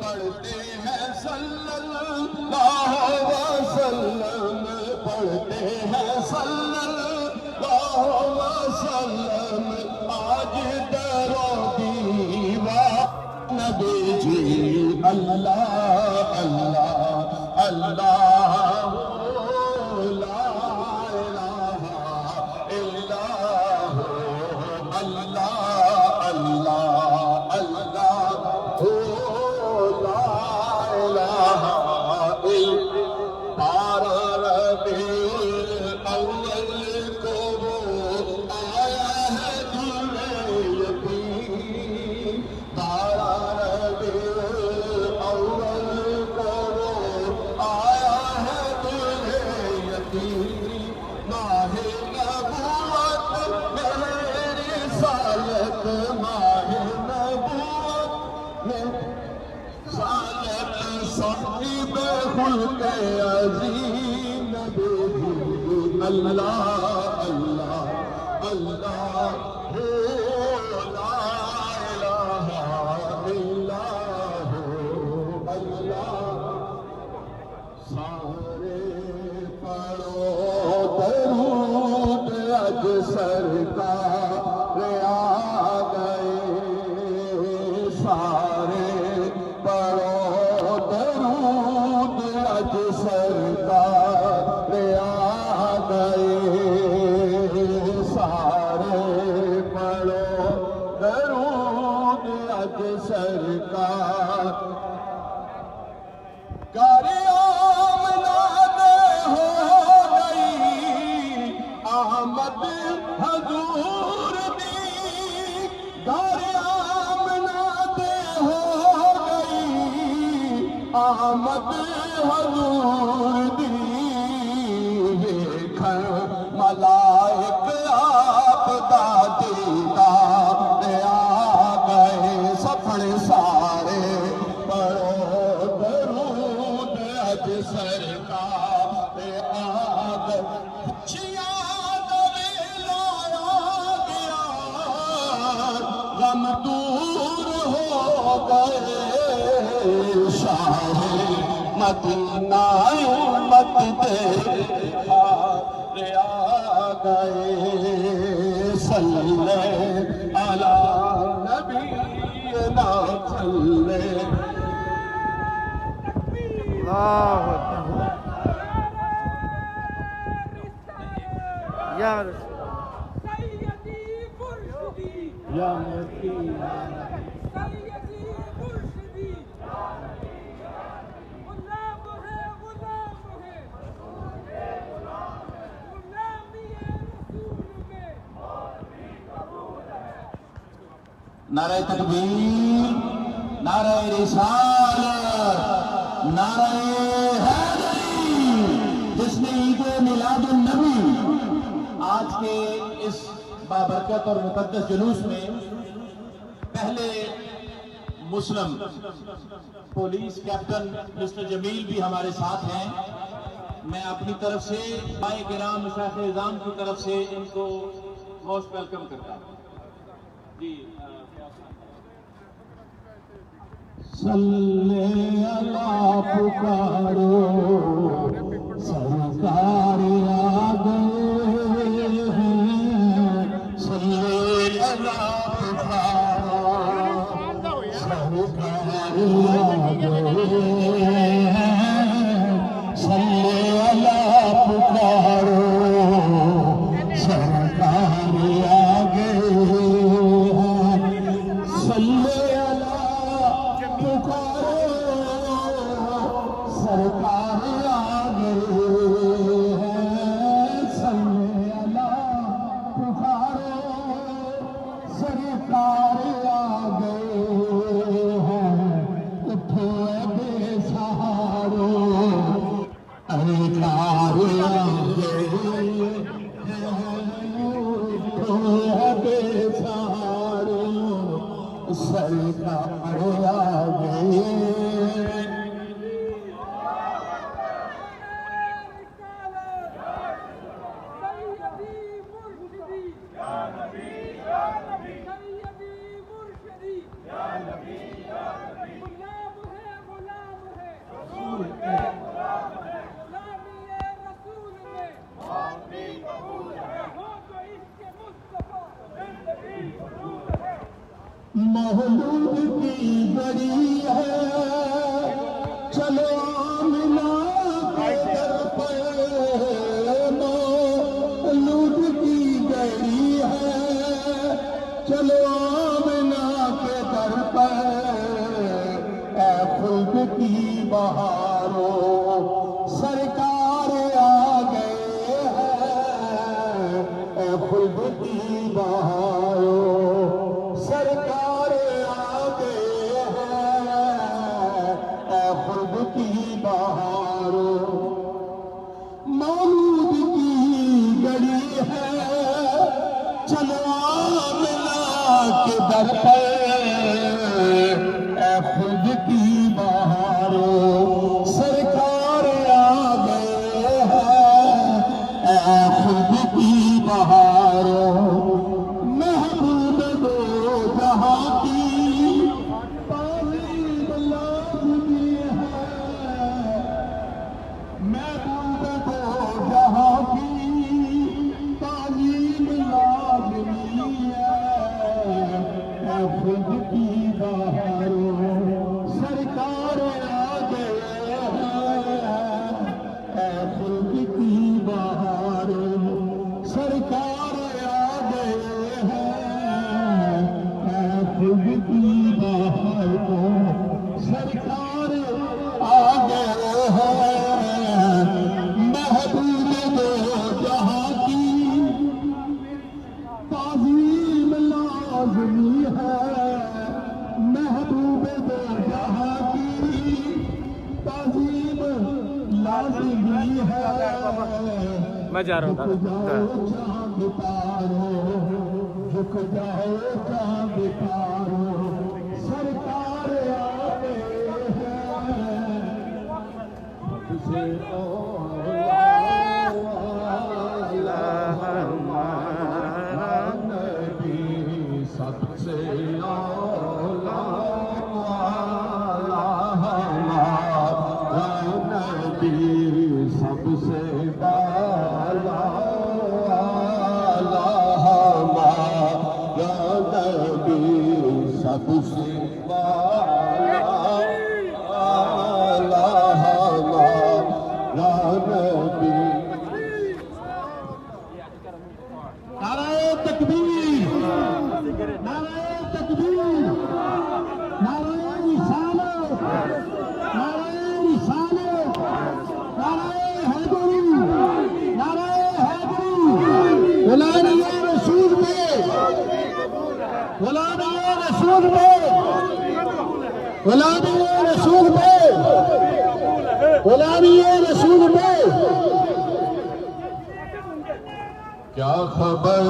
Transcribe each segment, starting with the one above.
پڑھتے ہیں صلی اللہ وسلم، پڑھتے ہیں صلی اللہ وسلم، آج درو دیوار نبی جی اللہ اللہ اللہ لا الہ الا اللہ اللہ اللہ لا الہ الا بارہ ربیع الاول کو وہ آیا ہے دل یتیم، بارہ ربیع الاول کو وہ آیا ہے دل یتیم، ماہ نبوت میں رسالت، ماہ نبوت میں رسالت، صاحب خلق عظیم نبی اللہ اللہ اللہ لا الہ الا اللہ، سارے پڑھو درود اج سرکار آ گئے، سارے پڑھو درود اج سرکار آ گئے، سارے پڑھو درود اج سرکار کر آمد ہو گئی آمد حضور دی، کر آمد ہو گئی آمد حضور دی، ویکھن ملائک آپ دا دیدار آ گئے، سپنے سارے پڑھو درود اج سرکار آ گئے، خوشیاں دا ویلا آ گیا، غم دور ہو گئے، شاہ مدینہ امت دے آ گئے، صلی علی نبینا صلی یا سیدی مرشدی یا نبی سیدی مرشدی غلام ہے غلامی رسول میں نعرہ تکبیر، نعرہ رسالت، نعرہ حیدری، جس نے عید میلاد النبی آج کے اس بابرکت اور مقدس جلوس میں پہلے مسلم پولیس کیپٹن مسٹر جمیل بھی ہمارے ساتھ ہیں، میں اپنی طرف سے بھائی کرام مشائخ اعظام کی طرف سے ان کو موسٹ ویلکم کرتا ہوں جی۔ صلی اللہ پکارو سرکار آ گئے ہیں، صلی اللہ پکارو سرکار آ گئے ہیں، صلی اللہ پکارو سرکار آ گئے ہیں، صلی سرکار آ گئے ہیں، صلی اللہ پکارو سرکار آ گئے ہیں، اٹھو اے بے سہارو سرکار آ گئے ہیں، اٹھو اے بے سہارو سرکار آ گئے۔ سیدی مرشدی غلام ہے مولود کی گڑی ہے چلو آمنہ کے در پہ مولود کی گڑی ہے چلو آمنہ کے در پہ اے خلد کی بہاروں سرکار آ گئے ہیں اے خلد کی بہاروں سرکار آ گئے ہیں اے خلد کی بہاروں مولود کی گڑی ہے چلو آمنہ کے در پہ اے خلد کی بہاروں سرکار آ گئے ہیں اے خلد کی بہاروں محبوب دو جہاں کی تعظیم لازمی ہے محبوب دو جہاں کی تعظیم لازمی ہے اے خود کی بہاروں سرکار آ گئے ہیں اے خود کی بہاروں سرکار آ گئے ہیں اے خود کی بہاروں سرکار آ گئے ہیں محبوب دو جہاں کی تعظیم لازمی ہے محبوب دو جہاں کی تعظیم لازمی ہے میں جا رہا ہوں چاند تارو جھک جاؤ چاند تارو سرکار آ گئے ہیں سب سے نبی سب سے نبی سب سے بالا نبی سب سے بالا نبی نعرہ تکبیر نعرہ تکبیر نعرہ رسالت نعرہ رسالت نعرہ حیدری نعرہ حیدری غلام رسول پہ غلام رسول پہ غلام رسول پہ غلام رسول پہ کیا خبر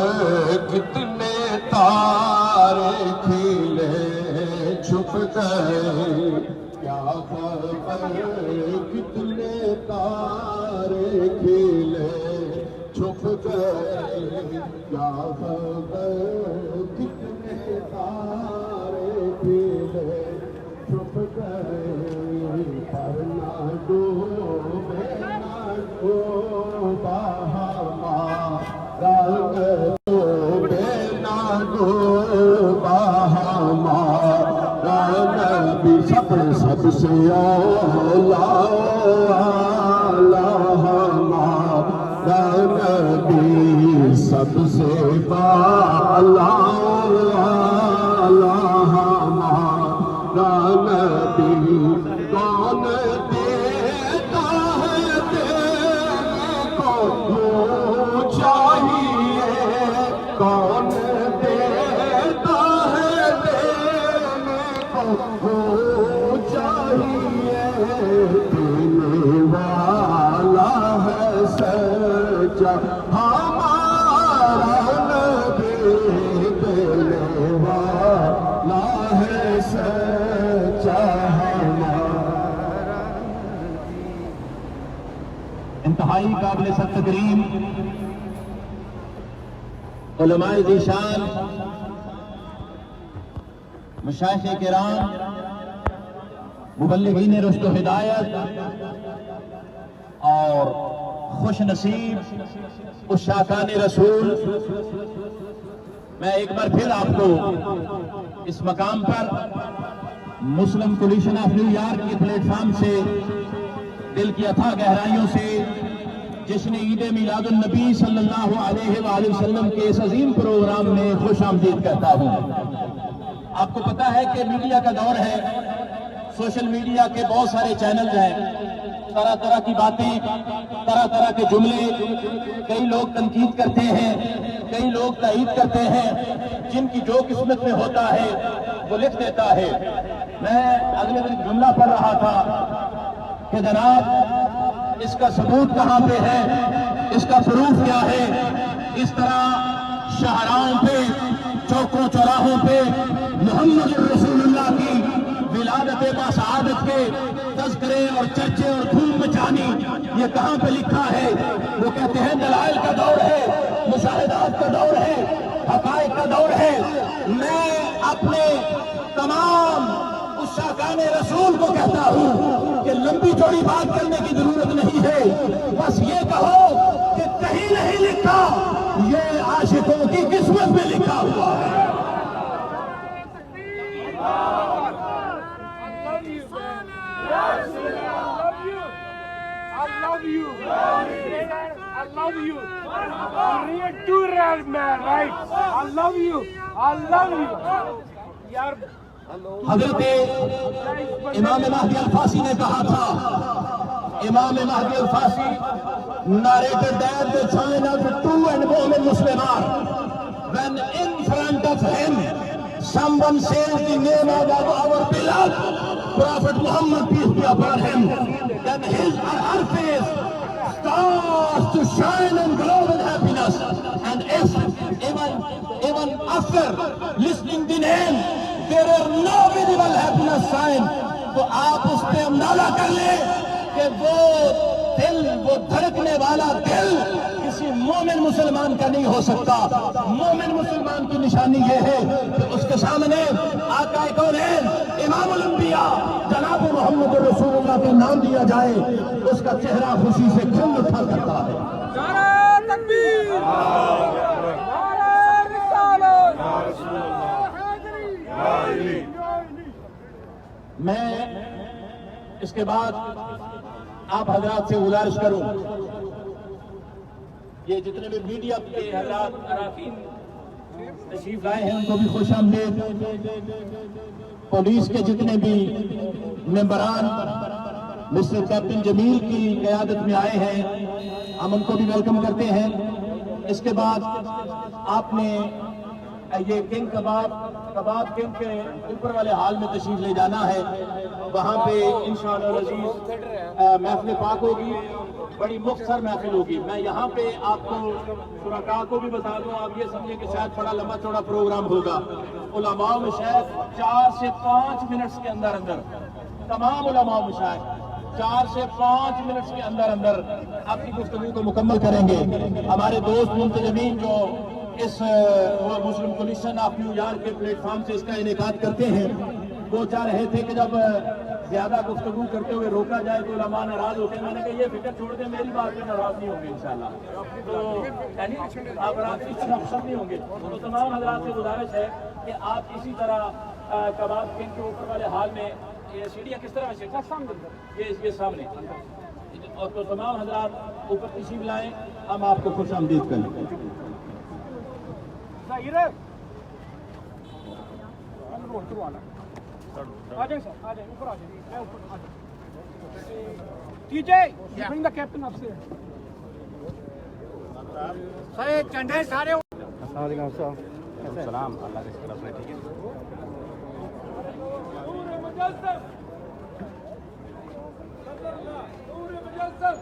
کتنے تارے کھلے چھپ گئے کیا خبر کتنے تارے کھلے چھپ گئے کیا خبر کتنے تارے کھلے چھپ گئے پر نہ ڈوبے نہ ڈوبا سب سے اولا نبی سب سے بالا نبی کون دیتا ہے دینے کو چاہیے کون دیتا ہے دینے کو چاہیے دینے والا ہے سچا ہمارا نبی دینے والا ہے سچا ہمارا انتہائی قابل سخت تکریم علماء ذیشان مشائخ کرام مبلغین رشد و ہدایت اور خوش نصیب عشاقان رسول، میں ایک بار پھر آپ کو اس مقام پر مسلم کولیشن آف نیو یارک کے پلیٹ فارم سے دل کی اتھا گہرائیوں سے جشن عید میلاد النبی صلی اللہ علیہ وآلہ وسلم کے اس عظیم پروگرام میں خوش آمدید کہتا ہوں۔ آپ کو پتا ہے کہ میڈیا کا دور ہے، سوشل میڈیا کے بہت سارے چینلز ہیں، طرح طرح کی باتیں، طرح طرح کے جملے، کئی لوگ تنقید کرتے ہیں، کئی لوگ تائید کرتے ہیں، جن کی جو قسمت میں ہوتا ہے وہ لکھ دیتا ہے۔ میں اگلے دن جملہ پڑھ رہا تھا کہ جناب اس کا ثبوت کہاں پہ ہے، اس کا پروف کیا ہے؟ اس طرح شاہراہوں پہ، چوکوں چوراہوں پہ محمد رسول اللہ کی ولادت با سعادت کے تذکرے اور چرچے اور دھوم مچانی، یہ کہاں پہ لکھا ہے؟ وہ کہتے ہیں دلائل کا دور ہے، مشاہدات کا دور ہے، حقائق کا دور ہے۔ میں اپنے تمام عشاقان رسول کو کہتا ہوں کہ لمبی چوڑی بات کرنے کی ضرورت نہیں ہے، بس یہ کہو کہ کہیں نہیں لکھا، یہ عاشقوں کی قسمت میں لکھا ہوا ہے۔ I love you. I love you. You're a true red man, right? I love you. I love you. Yaar, حضرت امام مہدی الفاسی نے کہا تھا، امام مہدی الفاسی narrated that the sign of the true and mu'min Muslim are when in front of him someone says the name of our beloved Prophet Muhammad, peace be upon him, then his or her face starts to shine and glow with happiness. And if even after listening the name there are no visible happiness sign, تو آپ اس پہ اندازہ کر لیں کہ وہ دل، وہ دھڑکنے والا دل کسی مومن مسلمان کا نہیں ہو سکتا۔ مومن مسلمان کی نشانی یہ ہے کہ اس کے سامنے آقا کونین امام الانبیاء جناب محمد رسول اللہ کا نام دیا جائے، اس کا چہرہ خوشی سے کھل اٹھا کرتا ہے۔ Nara Takbir. Nara Risalat. میں اس کے بعد آپ حضرات سے گزارش کروں، یہ جتنے بھی میڈیا کے حضرات اراکین تشریف لائے ہیں ان کو بھی خوش آمدید، پولیس کے جتنے بھی ممبران مسٹر کیپٹن جمیل کی قیادت میں آئے ہیں ہم ان کو بھی ویلکم کرتے ہیں۔ اس کے بعد آپ نے یہ کنگ کباب کنگ کے اوپر والے ہال میں تشریف لے جانا ہے، وہاں پہ انشاءاللہ العزیز محفل پاک ہوگی، بڑی مختصر محفل ہوگی۔ میں یہاں پہ آپ کو شرکاء کو بھی بتا دوں، آپ یہ سمجھیں کہ شاید بڑا لمبا چوڑا پروگرام ہوگا۔ علماء و مشائخ 4 سے 5 منٹس کے اندر تمام علماء و مشائخ 4 سے 5 منٹس کے اندر اپنی گفتگو کو مکمل کریں گے۔ ہمارے دوست منتظمین جو اس مسلم کولیشن آف نیو یارک کے پلیٹ فارم سے اس کا انعقاد کرتے ہیں، وہ چاہ رہے تھے کہ جب زیادہ گفتگو کرتے ہوئے روکا جائے تو علماء ناراض ہوتے ہیں۔ میں نے کہا یہ فکر چھوڑ دیں، میری بات پہ ناراض نہیں ہوں گے انشاءاللہ، تو آپ رات کی طرح اکثر نہیں ہوں گے۔ تو تمام حضرات سے گزارش ہے کہ آپ اسی طرح کباب کنگ کے اوپر والے حال میں، یہ سیڑھیاں کس طرح سے یہ سامنے، اور تو تمام حضرات اوپر تشریف لائیں، ہم آپ کو خوش آمدید کریں۔ bring the captain upstairs. السلام، اللہ کا شکر اپنے ٹھیک ہے۔ نور مجسم. نور مجسم.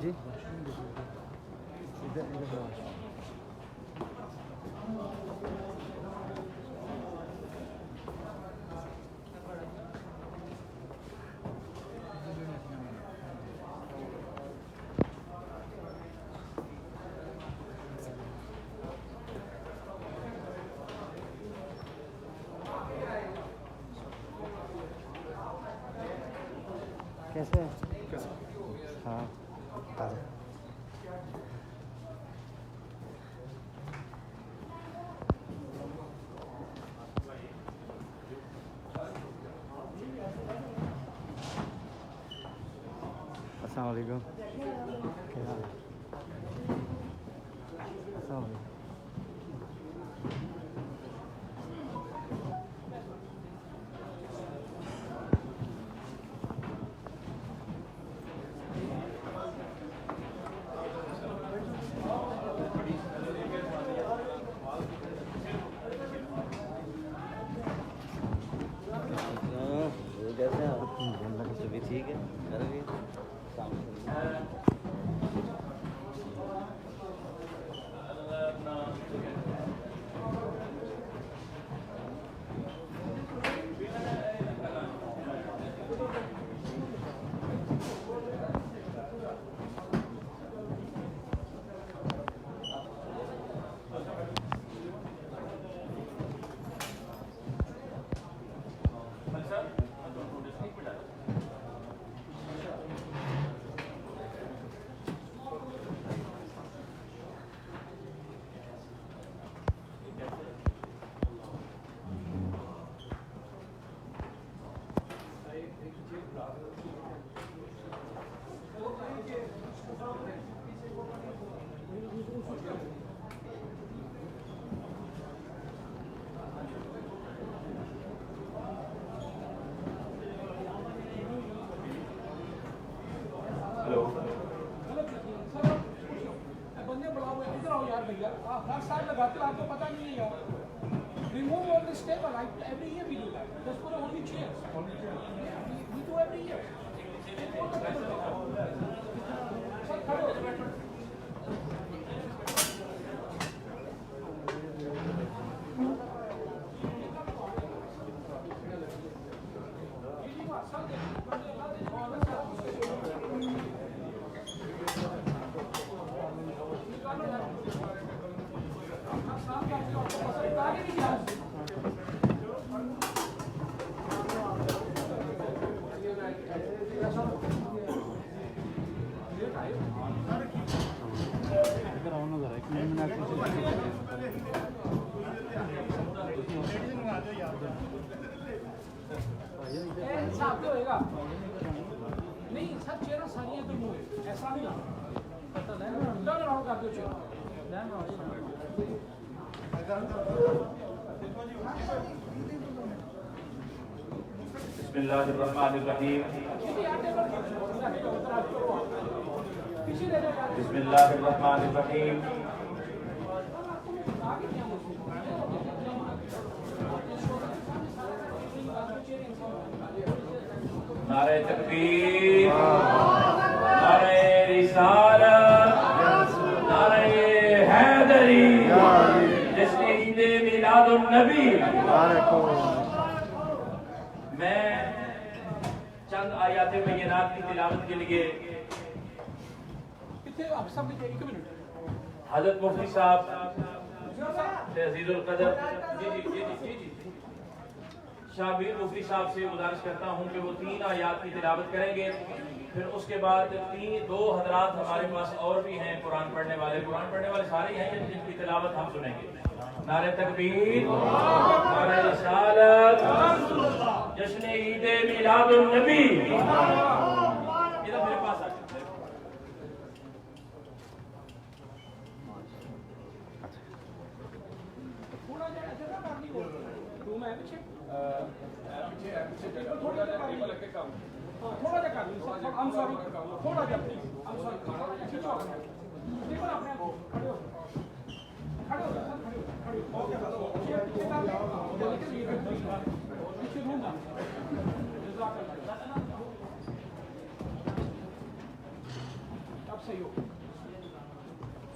جی کیسے ہاں السلام علیکم کیا حال ہے؟ السلام علیکم بھی ٹھیک ہے ہر سال لگاتے ہو آپ کو پتہ نہیں ہے یار remove all this table every year we do that just put only chairs we do every year نہیں سب چیئر ساری تو منہ ایسا نہیں کر دو چیئر بسم اللہ الرحمن الرحیم بسم اللہ الرحمن الرحیم نعرہ تکبیر نعرہ رسالت نعرہ حیدری جس نے عید میلاد النبی میں چند آیات بینات کی تلاوت کے لیے حضرت مفتی صاحب عزیز القدر شاہ میر مفتی صاحب سے گزارش کرتا ہوں کہ وہ 3 آیات کی تلاوت کریں گے پھر اس کے بعد 2 حضرات ہمارے پاس اور بھی ہیں قرآن پڑھنے والے سارے ہیں جن کی تلاوت ہم سنیں گے نعرہ تکبیر نعرہ رسالت جشن عید میلاد النبی ادھر میرے پاس آ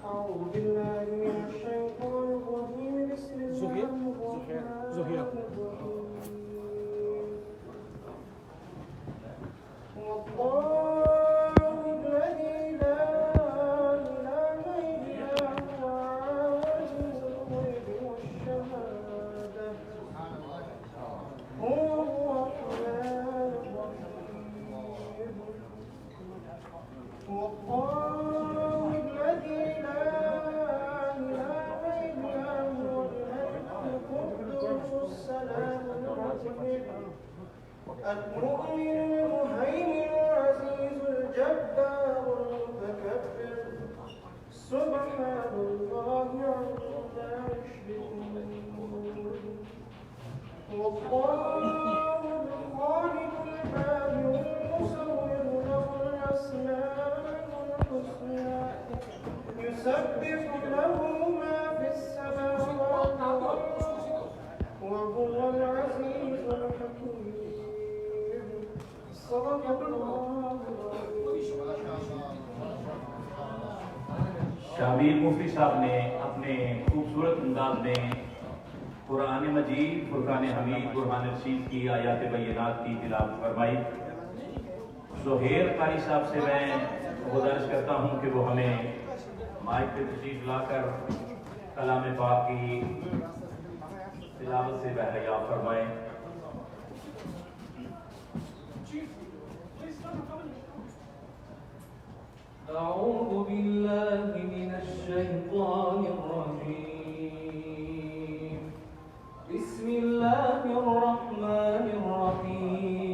أعوذ بالله من الشيطان الرجيم بسم الله الرحمن الرحيم والله الذي لا إله إلا هو عالم الغيب والشهادة هو الرحمن الرحيم والله الذي لا إله إلا هو الملك القدوس السلام المؤمن المهيمن العزيز الجبار المتكبر سبحان الله عما يشركون والله الخالق البارئ المصور له الأسماء الحسنى يسبح له ما في السماوات والأرض وهو العزيز الحكيم صدق الله شابیر مفتی صاحب نے اپنے خوبصورت انداز میں قرآن مجید فرقان حمید برہان رشید کی آیات بینات کی تلاوت فرمائی. زہیر قاری صاحب سے میں گزارش کرتا ہوں کہ وہ ہمیں مائک پہ تشریف لا کر کلام پاک کی تلاوت سے بحیا فرمائیں. أعوذ بالله من الشيطان الرجيم بسم الله الرحمن الرحيم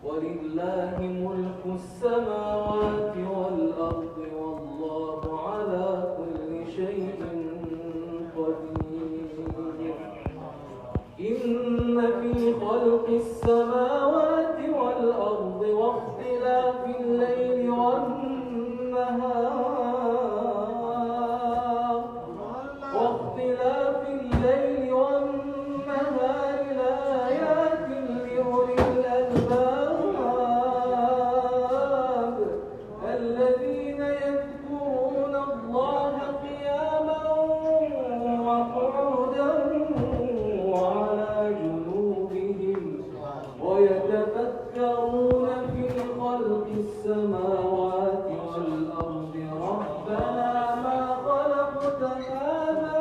ولله ملك السماوات والأرض والله على كل شيء قدير إن في خلق السماوات والأرض واختلاف الليل والنهار لآيات لأولي الألباب الذين يذكرون الله قياما وقعودا وعلى جنوبهم ويتفكرون في خلق السماوات والأرض ربنا ما خلقت هذا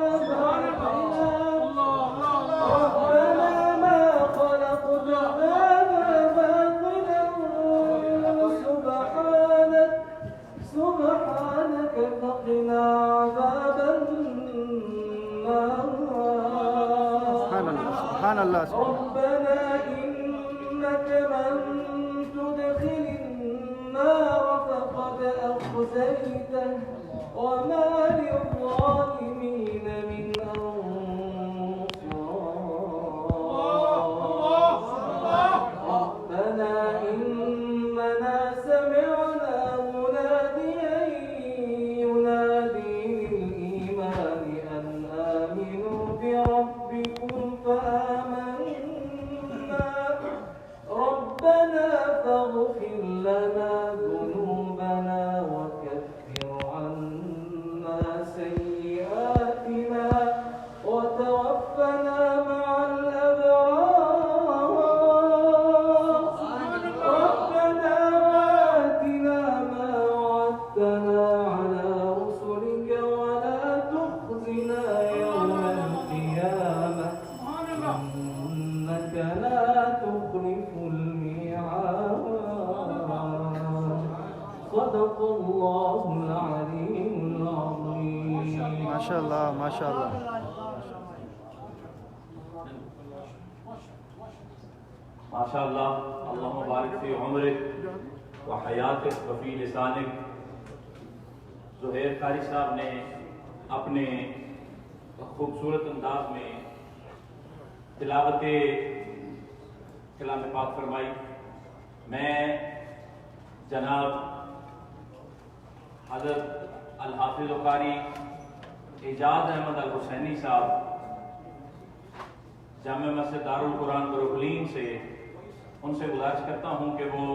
باطلا سبحانك فقنا عذاب النار سبحان الله ربنا إنك من تدخل النار فقد أخزيته وما للظالمين من أنصار ربنا إننا سمعنا مناديا ينادي للإيمان أن آمنوا بربكم فآمنا ربنا فاغفر لنا ذنوبنا وكفر عنا سيئاتنا وتوفنا مع الأبرار ربنا وآتنا ما وعدتنا على رسلك ولا تخزنا يوم القيامة إنك لا تخلف الميعاد صدق الله العلي العظيم ما شاء الله ما شاء الله. ماشاء اللہ اللہم بارک فی عمرک و حیاتک و فی لسانک. زہیر قاری صاحب نے اپنے خوبصورت انداز میں تلاوت کلام پاک فرمائی. میں جناب حضرت الحافظ قاری اعجاز احمد الحسینی صاحب جامع مسجد دارالقرآن برکلین سے ان سے گزارش کرتا ہوں کہ وہ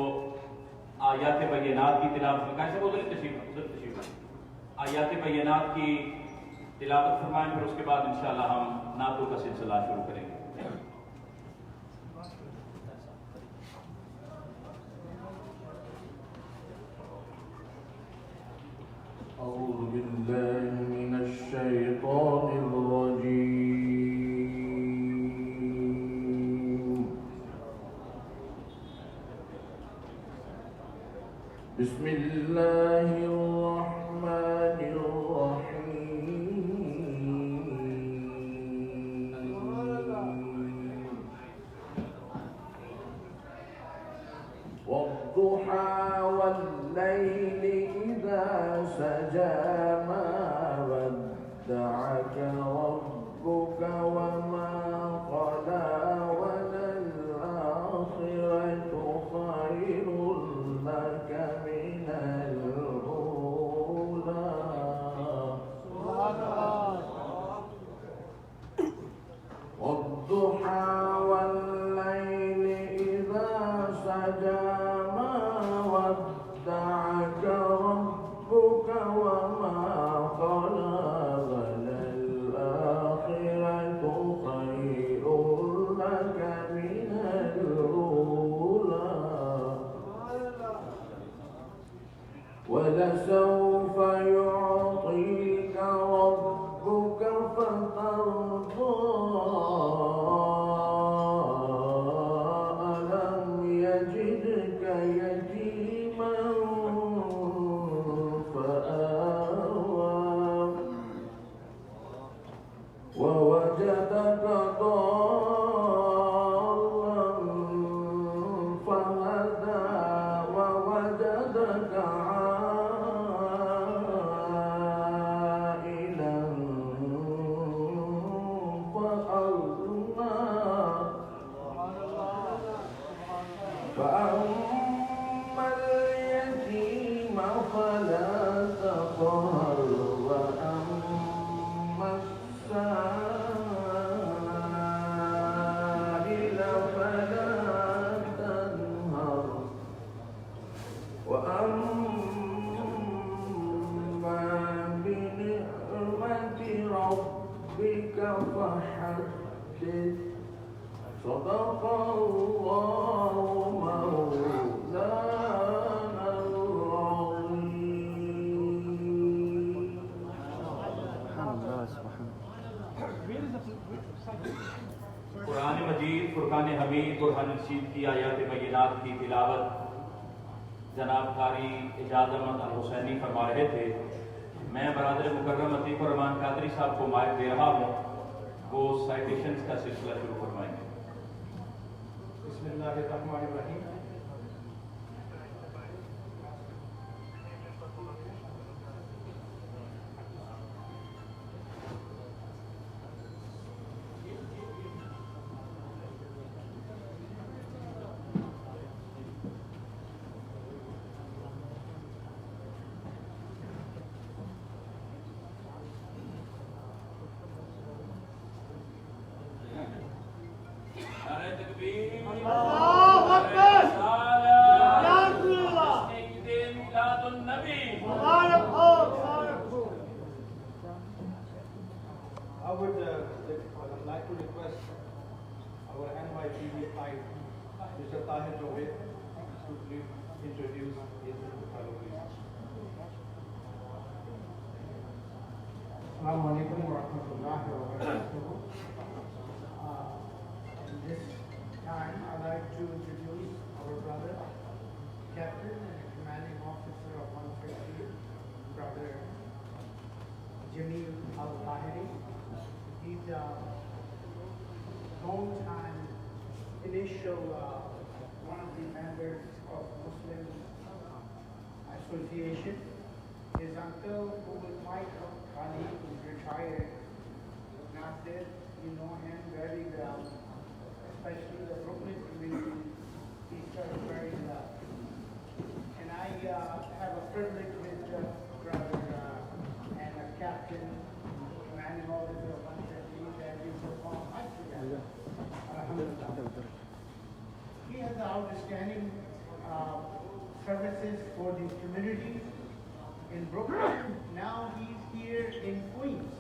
آیات بینات کی تلاوت کیسے ادھر تشریف آیات بینات کی تلاوت فرمائیں، پھر اس کے بعد انشاءاللہ ہم نعتوں کا سلسلہ شروع کریں گے. أعوذ بالله من الشيطان الرجيم. بسم الله الرحمن الرحيم. والضحى والليل إذا سجى ما ودعك ربك وما قلى وللآخرة خير لك من الأولى. والضحى والليل إذا سجى ما ودعك ربك وما قلى وللآخرة خير لك من الأولى. ولسوف يعطيك ربك فترضى. ألم يجدك يتيما فآوى ووجدك ضالا فهدى ووجدك عائلا فأغنى. فأما اليتيم فلا تقهر وأما السائل فلا تنهر وأما بنعمة ربك فحدث. صدق الله مولانا العظيم. قرآن مجید، فرقان حمید، برہان رشید کی آیات بینات کی تلاوت جناب قاری اعجاز احمد الحسینی فرما رہے تھے. میں برادر مکرم عتیق الرحمان قادری صاحب کو مائک دے رہا ہوں، وہ سائٹیشنز کا سلسلہ شروع فرمائیں گے. بسم اللہ الرحمن الرحیم. I would like to request our NYPD Mr. Tahir Javed to please introduce his fellow please. Assalamu alaikum wa rahmatullahi wa barakatuh. This time I'd like to introduce our brother, Captain and Commanding Officer of 150, Brother Jamil Al-Tahiri. He's a long-time initial one of the members of Muslim Association. His uncle, who was Michael Khali, who's retired, Nasir, you know him very well, especially the Brooklyn community. He served very well. And I have a privilege with brother and a captain, commanding officer of 150 that we perform much together. Alhamdulillah. He has an outstanding services for the community in Brooklyn. Now he's here in Queens.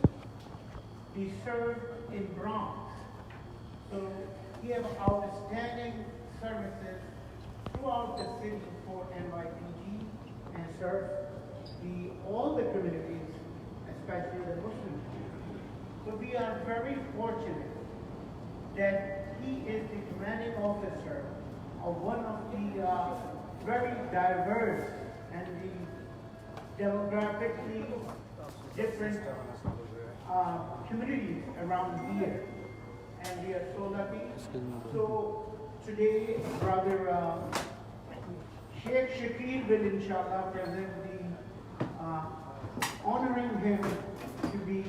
He served in Bronx. So he has outstanding services throughout the city for NYPG and serves all the communities, especially the Muslim community. So we are very fortunate that he is the commanding officer of one of the very diverse and the demographically different communities around here. And we are so lucky. So today, Brother Sheikh Shakir will inshallah present the honoring him to be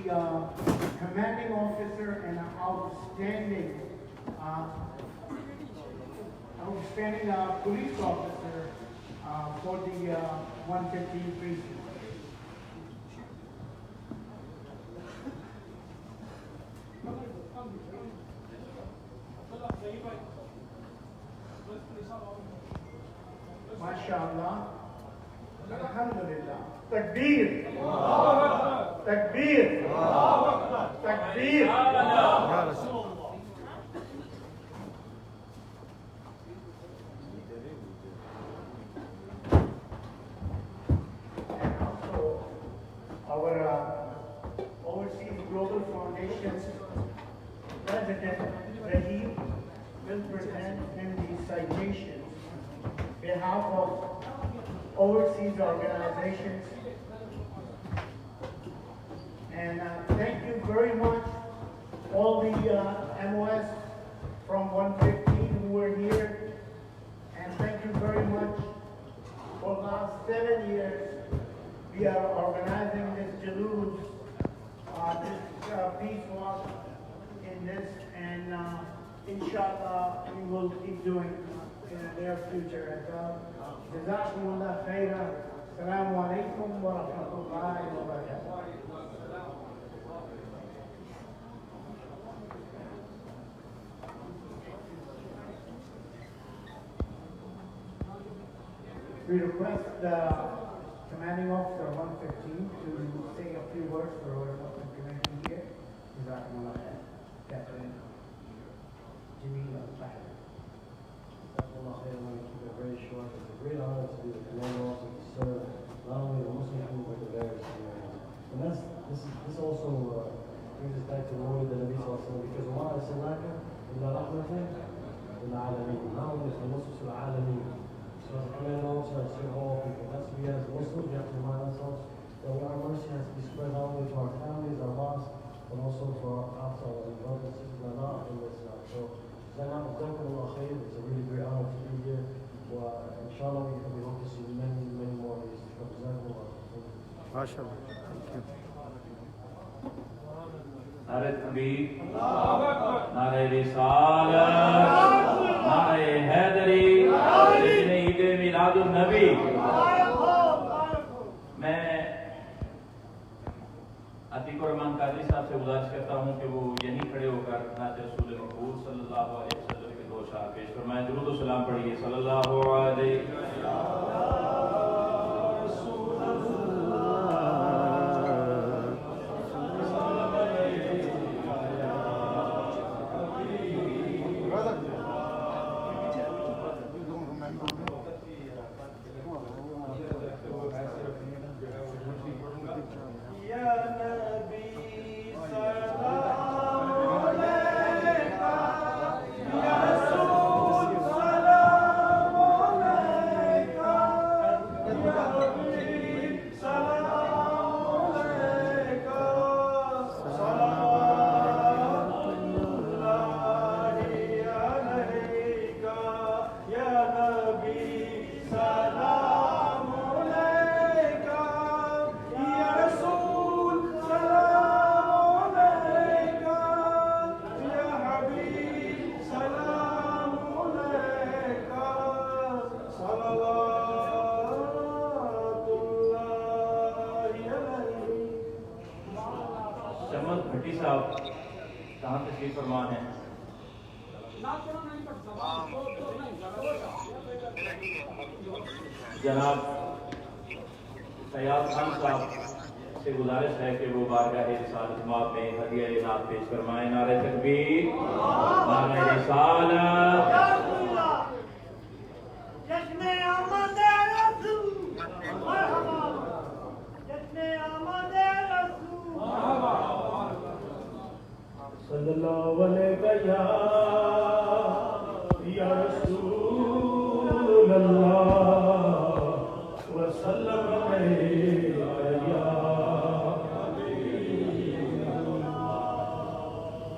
commanding officer and an outstanding police officer for the 115 precinct. MashaAllah. Alhamdulillah. Takbir. Takbir. Takbir. And also our Overseas Global Foundation's President Rahim will present him the citations on behalf of overseas organizations. And thank you very much, all the MOS from 115 who were here. And thank you very much. For the last 7 years, we are organizing this Jaluz, this peace walk in this, and inshallah we will keep doing in the near future as well. Jazakumullah khairan. Assalamu alaikum wa rahmatullahi wa barakatuh. We request the commanding officer 115 to say a few words for our Muslim community here. Jazakumullah khair. Captain Jamil Al-Fahd. Allah khair, I'm going to keep it very short. It's a great honor to be the commanding officer to serve not only the Muslim community but the various communities. And this also brings us back to the word of the Nabi Sallallahu Alaihi Wasallam, because Allah Sallallahu illa rahmatan lil alamin. Not only is the Muslims to the alamin. So as a commanding officer, I serve all people. That's we as Muslims, we have to remind ourselves that our mercy has to be spread not only to our families, our mosques, but also to our outside brothers and sisters that are not in this. So Jazakumullah khair. It's a really great honor to be here. Inshallah, we hope to see many more of these. Jazakumullah. MashaAllah. Thank you. نعرہ تکبیر، نعرہ رسالت، نعرہ حیدری، جشن عید میلاد النبی۔ میں عتیق الرحمان قادری صاحب سے گزارش کرتا ہوں کہ وہ یہیں کھڑے ہو کر نعت رسول مقبول صلی اللہ علیہ وسلم کے دو اشعار پیش فرمائیں۔ درود و سلام پڑھیے صلی اللہ علیہ وسلم۔ کہاں تشریف فرما ہیں؟ جناب فیاض خان صاحب سے گزارش ہے کہ وہ بارگاہ رسالت مآب میں ہدیہ نعت پیش فرمائیں. نعرہ تکبیر، نعرہ رسالت. جشن آمد رسول جشن آمد رسول صلی اللہ علیہ یا رسول اللہ وسلم علیہ یا حبیب اللہ.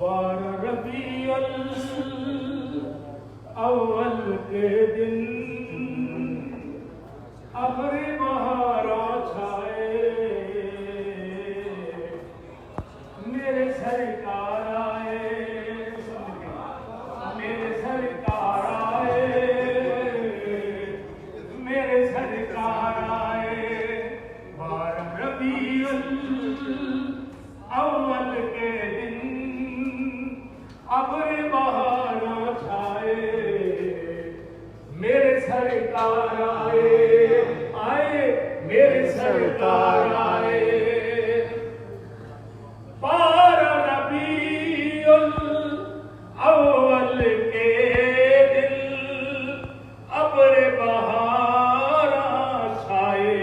بار ربیع الاول کے دن ابر بہارا چھائے میرے سرکار آئے میرے سرکار آئے میرے سرکار آئے. بارہ ربیع الاول کے دن ابر بہارا چھائے میرے سرکار آئے آئے میرے سرکار آئے. بارہ ربیع الاول کے دن ابر بہارا چھائے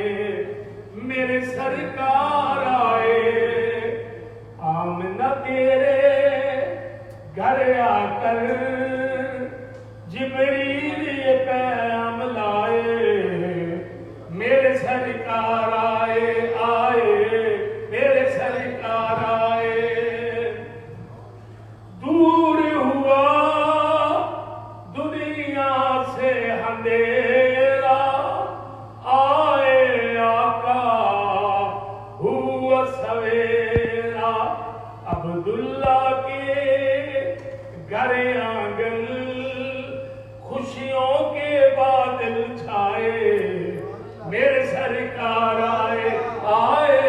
میرے سرکار آئے. آمنہ تیرے گھر آ کر جبریل یہ پیام لائے میرے سرکار آئے آئے میرے سرکار آئے. دور ہوا دنیا سے اندھیرا آئے آقا ہوا سویرا. عبداللہ کے گھر آنگن خوشیوں کے بادل چھائے میرے سرکار آئے آئے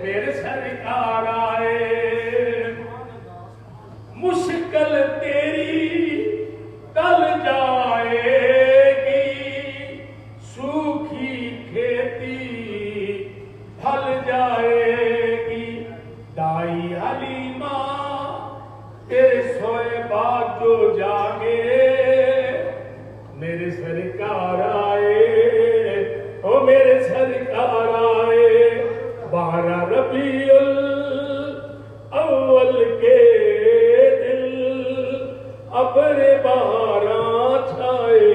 میرے سرکار آئے. مشکل تیری ٹل جائے گی سوکھی کھیتی پھل جائے گی. دائی حلیمہ تیرے سوئے بعد جو جاگے میرے سرکار آئے او میرے سرکار آئے. بارہ ربیع الاول کے دن ابر بہارا چھائے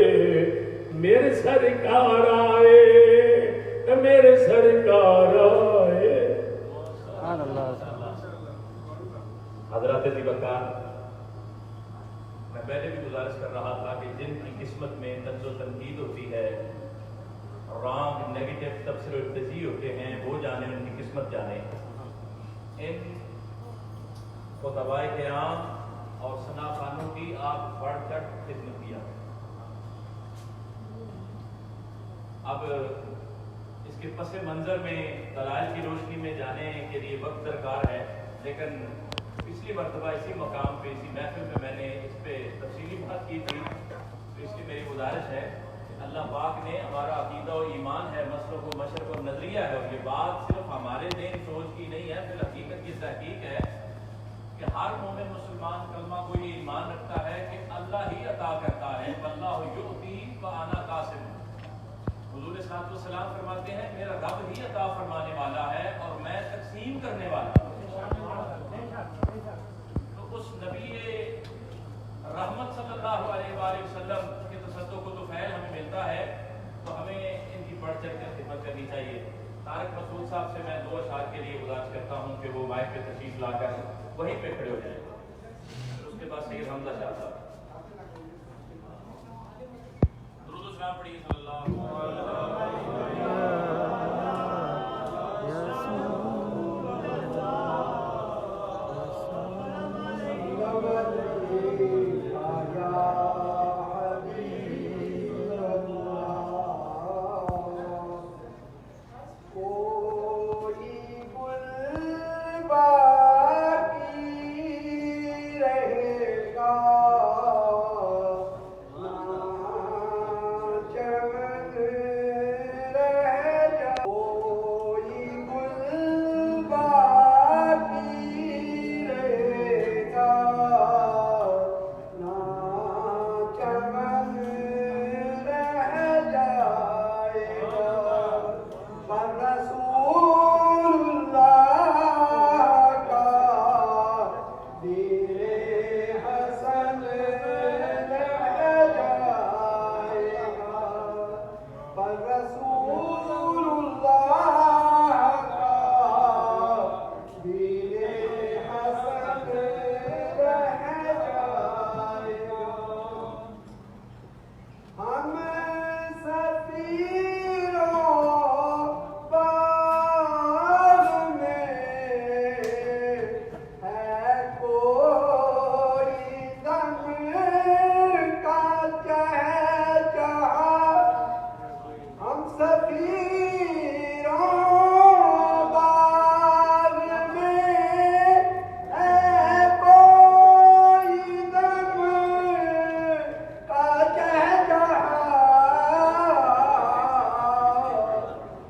میرے سرکار آئے میرے سرکار آئے. حضرات ذیبکار، میں پہلے بھی گزارش کر رہا تھا کہ جن کی قسمت میں طنز و تنقید ہوتی ہے، رانگ نیگیٹو تبصرے و تجزیے ہوتے ہیں، وہ جانے ان کی قسمت جانے. ان خطباء کرام اور ثنا خانوں کی آپ بڑھ چڑھ خدمت کیا. اب اس کے پس منظر میں دلائل کی روشنی میں جانے کے لیے وقت درکار ہے، لیکن پچھلی مرتبہ اسی مقام پہ اسی محفل میں میں نے اس پہ تفصیلی بات کی تھی. تو اس کی میری گزارش ہے کہ اللہ پاک نے ہمارا عقیدہ و ایمان ہے، مسلک و مشرق و نظریہ ہے، اور یہ بات صرف ہمارے ذہن سوچ کی نہیں ہے، پھر حقیقت کی تحقیق ہے کہ ہر مومن مسلمان کلمہ کو یہ ایمان رکھتا ہے کہ اللہ ہی عطا کرتا ہے. واللہ یؤتی وانا قاسم. حضور صلی اللہ علیہ وسلم فرماتے ہیں میرا رب ہی عطا فرمانے والا ہے اور میں تقسیم کرنے والا ہوں. تو اس نبی رحمت صلی اللہ علیہ وآلہ وسلم کے تصدق و فعل ہمیں ملتا ہے، تو ہمیں ان کی بڑھ چڑھ کر خدمت کرنی چاہیے. طارق مسعود صاحب سے میں 2 اشعار کے لیے گزارش کرتا ہوں کہ وہ مائک پہ تشریف لا کر وہیں پہ کھڑے ہو جائیں. اس کے بعد سید حمزہ شاہ صاحب. درود و سلام پڑھیے صلی اللہ علیہ چڑھ رسول اللہ کا دین حسن رہ جائے گا ہم سفیروں باغ میں ہے کوئی دم کا چہچہا ہم سفیروں باغ میں ہے کوئی دم کا چہچہا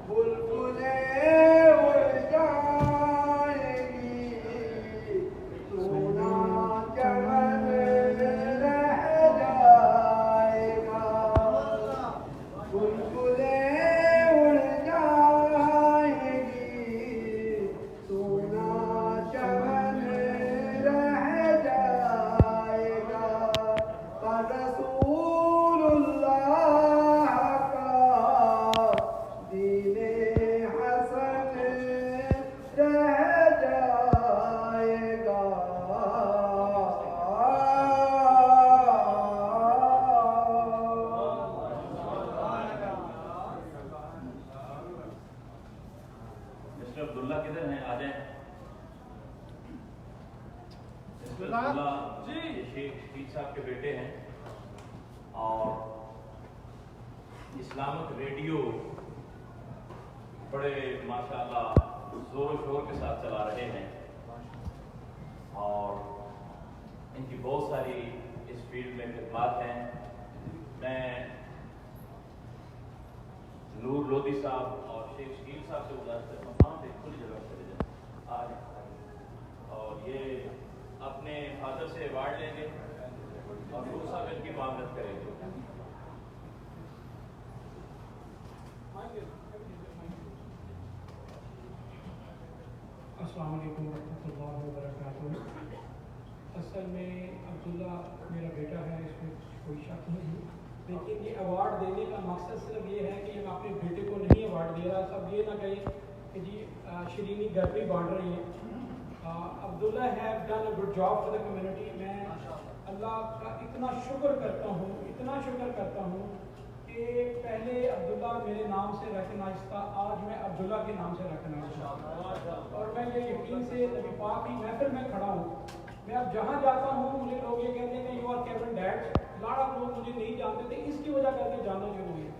بلبلیں اڑ جائیں گی سونا چمن رہ جائے گا بلبلیں اڑ جائیں گی سونا چمن رہ جائے گا پر رسول اللہ کا دین حسن رہ جائے گا مسٹر عبداللہ کدھر ہیں؟ آ جائیں. مسٹر عبداللہ جی شیخ شفیق صاحب کے بیٹے ہیں اور اسلامک ریڈیو بڑے ماشاءاللہ زور و شور کے ساتھ چلا رہے ہیں اور ان کی بہت ساری اس فیلڈ میں خدمات ہیں. میں نور لودھی صاحب اور شیخ شکیل صاحب سے گزارش کرتا ہوں وہاں سے کھلی جگہ چلے جائیں آ جائیں اور یہ اپنے فادر سے ایوارڈ لیں گے اور نور صاحب ان کی معاملت کریں گے. السلام علیکم ورحمۃ اللہ وبرکاتہ. اصل میں عبداللہ میرا بیٹا ہے، اس میں کوئی شک نہیں، لیکن یہ ایوارڈ دینے کا مقصد صرف یہ ہے کہ ہم اپنے بیٹے کو نہیں ایوارڈ دے رہا. سب یہ نہ کہیں کہ جی شرینی گھر پہ بانٹ رہی ہیں. Abdullah have done a good job for the community. میں اللہ کا اتنا شکر کرتا ہوں کہ پہلے عبداللہ میرے نام سے ریکگنائز تھا، آج میں عبداللہ کے نام سے ریکگنائز ہوں اور میں یہ یقین سے نبی پاک کی محفل میں کھڑا ہوں. میں اب جہاں جاتا ہوں مجھے لوگ یہ کہتے ہیں کہ یو آر کیون ڈیڈ. لاڑا لوگ مجھے نہیں جانتے تھے، اس کی وجہ کر کے جاننا ضروری ہے.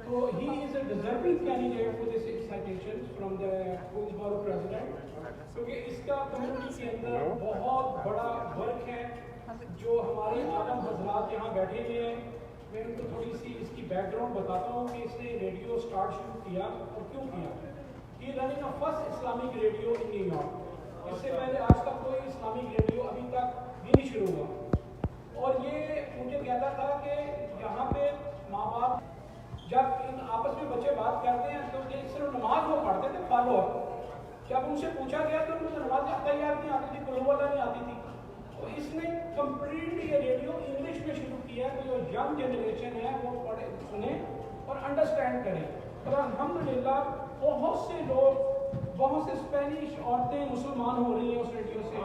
تو he is a deserving candidate for this citation from the Queensborough president, کیونکہ اس کا کمیونٹی کے اندر بہت بڑا ورک ہے. جو ہمارے عالم حضرات یہاں بیٹھے ہوئے ہیں، میں ان کو تھوڑی سی اس کی بیک گراؤنڈ بتاتا ہوں کہ اس نے ریڈیو اسٹارٹ شروع کیا اور کیوں کیا. یہ running a first Islamic radio in New York سے پہلے آج تک کوئی اسلامک ریڈیو ابھی تک بھی نہیں شروع ہوا. اور یہ مجھے کہتا تھا کہ یہاں پہ ماں باپ جب ان آپس میں بچے بات کرتے ہیں تو یہ صرف نماز وہ پڑھتے تھے فالو اپ. جب ان سے پوچھا گیا تو ان کو نماز تیار نہیں آتی تھی، قلو اللہ نہیں آتی تھی. تو اس نے کمپلیٹلی یہ ریڈیو انگلش میں شروع کیا ہے. جو ینگ جنریشن ہے وہ پڑھے سنیں اور انڈرسٹینڈ کریں. اور الحمدللہ بہت سے لوگ، بہت سے اسپینش عورتیں مسلمان ہو رہی ہیں اس ریڈیو سے.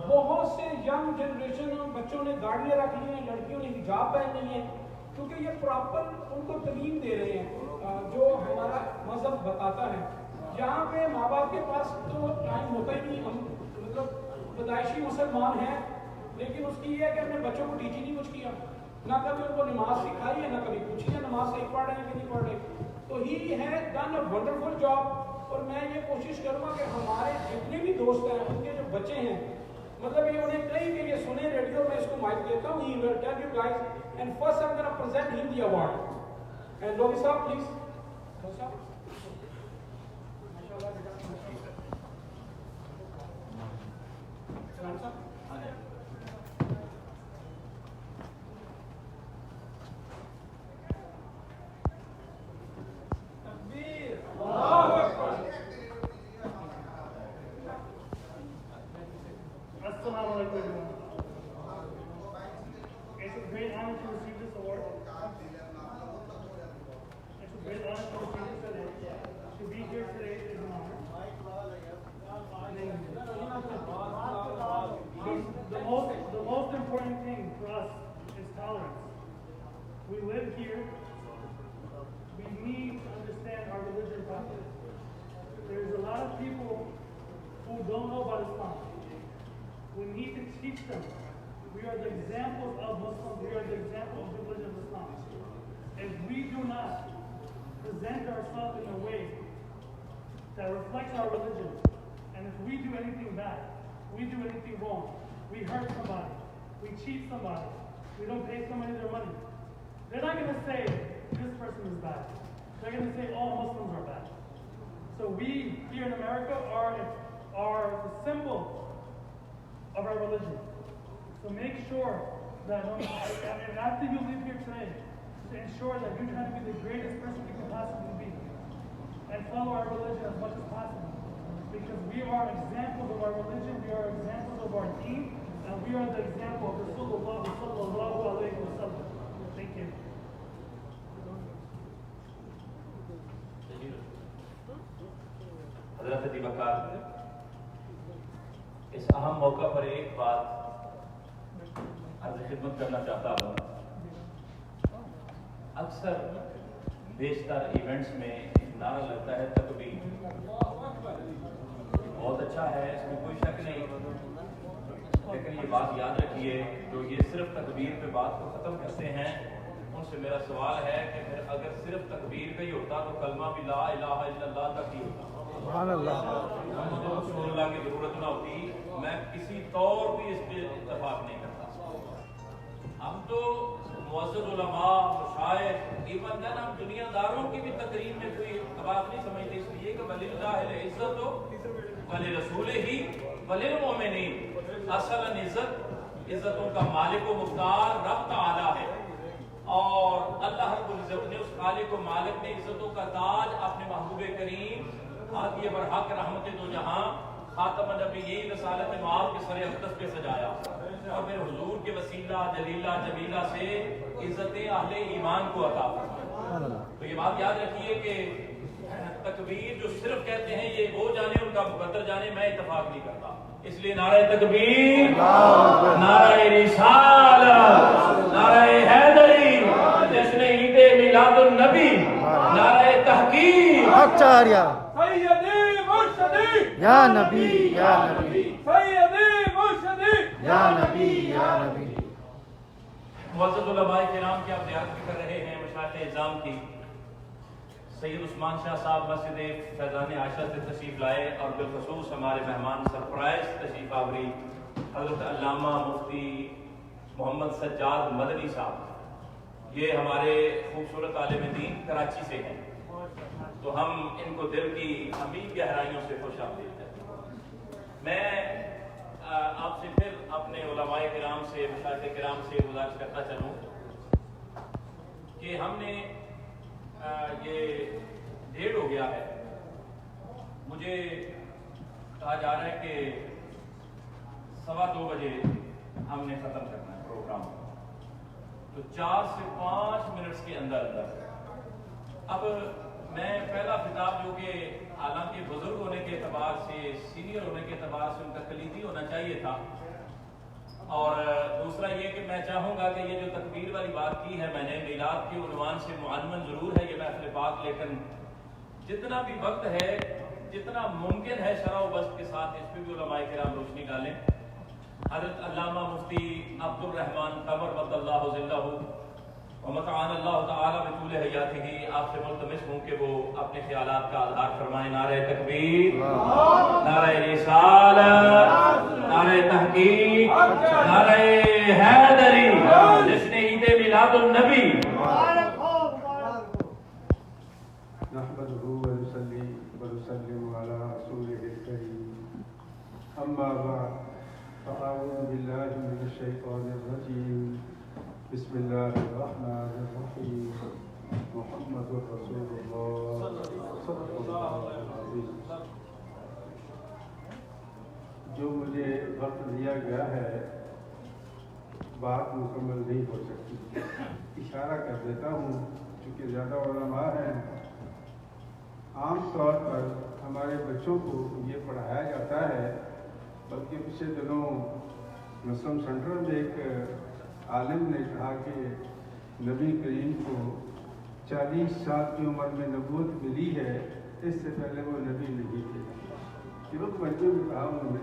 بہت سے ینگ جنریشن بچوں نے گاڑیاں رکھ لی ہیں، لڑکیوں نے حجاب پہن لی ہیں، کیونکہ یہ پراپر ان کو تعلیم دے رہے ہیں جو ہمارا مذہب بتاتا ہے. یہاں پہ ماں باپ کے پاس تو ٹائم ہوتا ہی نہیں. ہم مطلب پیدائشی مسلمان ہیں، لیکن اس کی یہ ہے کہ اپنے بچوں کو ٹیچ ہی نہیں کچھ کیا، نہ کبھی ان کو نماز سکھائی ہے، نہ کبھی پوچھی ہے نماز صحیح پڑھ رہے ہیں کہ نہیں پڑھ رہے. تو ہی ہے ڈن اے ونڈرفل جاب. اور میں یہ کوشش کروں گا کہ ہمارے جتنے بھی دوست ہیں ان کے جو بچے ہیں، مطلب یہ انہیں کہیں کہ یہ سنیں ریڈیو. میں اس کو مائک دیتا ہوں. He will tell you guys and first I am gonna present him the award. And لوگی صاحب پلیز. صاحب ماشاءاللہ بیٹا سلام صاحب. Assalamu alaikum. It's a great honor to receive this award. It's a great honor need to teach them. We are the examples of Muslims. We are the example of the religion of Islam. If we do not present ourselves in a way that reflects our religion, and if we do anything bad, we do anything wrong, we hurt somebody, we cheat somebody, we don't pay somebody their money, they're not going to say this person is bad. They're going to say all Muslims are bad. So we here in America are the symbol of our religion. So make sure that after you leave here today, to ensure that you're trying to be the greatest person you can possibly be, and follow our religion as much as possible. Because we are examples of our religion, we are examples of our deen, and we are the example of Rasulullah sallallahu alayhi wa sallam. Thank you. حضرت ابی بکر اس اہم موقع پر ایک بات عرض خدمت کرنا چاہتا ہوں. اکثر بیشتر ایونٹس میں نعرہ لگتا ہے تکبیر. بہت اچھا ہے، اس میں کوئی شک نہیں، لیکن یہ بات یاد رکھیے جو یہ صرف تکبیر پہ بات کو ختم کرتے ہیں ان سے میرا سوال ہے کہ پھر اگر صرف تکبیر کا ہی ہوتا تو کلمہ بھی لا الہ الا اللہ تک ہی ہوتا. سبحان اللہ. رسول اللہ کی ضرورت نہ ہوتی. میں کسی طور بھی اس پہ اتفاق نہیں کرتا. ہم تو معزز علماء، مشائخ، ایون دین ہم دنیا داروں کی بھی تقریر میں کوئی بات نہیں سمجھتے، اس لیے کہ وللہ العزت ولرسولہ وللمؤمنین. اصل عزتوں کا مالک و مختار رب تعالی ہے، اور اللہ رب العزت نے اس خالق و مالک نے عزتوں کا تاج اپنے محبوب کریم ہادی برحق رحمت دو جہاں خاتم النبیین رسالت معاف کے سر اقدس پہ سجایا، اور پھر حضور کے وسیلہ جلیلہ جمیلہ سے عزت اہل ایمان کو عطا فرمایا. تو یہ بات یاد رکھیے کہ تکبیر جو صرف کہتے ہیں یہ وہ جانے، ان کا مقدر جانے، میں اتفاق نہیں کرتا. اس لیے نعرہ تکبیر، نعرہ رسالت، نعرہ حیدری، جشن عید میلاد النبی، نعرہ تحقیق، سیدی مرشدی یا نبی یا نبی سیدی مرشدی یا نبی یا نبی. معزز علماء کرام کی آپ زیارت بھی کر رہے ہیں مشائخ اعظام کی. سید عثمان شاہ صاحب مسجد فیضان عائشہ سے تشریف لائے، اور بالخصوص ہمارے مہمان سرپرائز تشریف آوری حضرت علامہ مفتی محمد سجاد مدنی صاحب. یہ ہمارے خوبصورت عالم دین کراچی سے ہیں، تو ہم ان کو دل کی عمیق گہرائیوں سے خوش آمدید کرتے ہیں. میں آپ سے پھر اپنے علماء کرام سے، مشائخ کرام سے گزارش کرتا چلوں کہ ہم نے یہ ڈیڑھ ہو گیا ہے، مجھے کہا جا رہا ہے کہ 2:15 بجے ہم نے ختم کرنا ہے پروگرام، تو 4 سے 5 منٹس کے اندر اب میں پہلا خطاب جو کہ حالانکہ بزرگ ہونے کے اعتبار سے، سینئر ہونے کے اعتبار سے ان کا کلیدی ہونا چاہیے تھا، اور دوسرا یہ کہ میں چاہوں گا کہ یہ جو تکبیر والی بات کی ہے میں نے میلاد کے عنوان سے معلوماً ضرور ہے یہ محفل پاک، لیکن جتنا بھی وقت ہے، جتنا ممکن ہے شرح و بسط کے ساتھ اس پہ بھی علماء کرام روشنی ڈالیں. حضرت علامہ مفتی عبد الرحمن قمر مد اللہ ذلہ ومتعان اللہ تعالی بطول حیاتہ، آپ سے ملتمس ہوں کہ وہ اپنے خیالات کا اظہار فرمائیں. نعرہ تکبیر، نعرہ رسالت، نعرہ تحقیق، نعرہ حیدری، جشن عید میلاد النبی. نحمدہ ونصلی ونسلم علی رسولہ الکریم، اما بعد فاعوذ باللہ من الشیطان الرجیم، بسم اللہ الرحمن الرحیم، محمد رسول اللہ صلی اللہ علیہ وسلم. جو مجھے وقت دیا گیا ہے بات مکمل نہیں ہو سکتی، اشارہ کر دیتا ہوں چونکہ زیادہ علماء ہیں. عام طور پر ہمارے بچوں کو یہ پڑھایا جاتا ہے، بلکہ پچھلے دنوں مسلم سینٹر میں ایک عالم نے کہا کہ نبی کریم کو 40 سال کی عمر میں نبوت ملی ہے، اس سے پہلے وہ نبی نہیں تھے. یہ وقت بچوں نے کہا انہوں نے.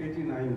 89,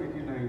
89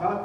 7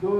2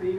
3,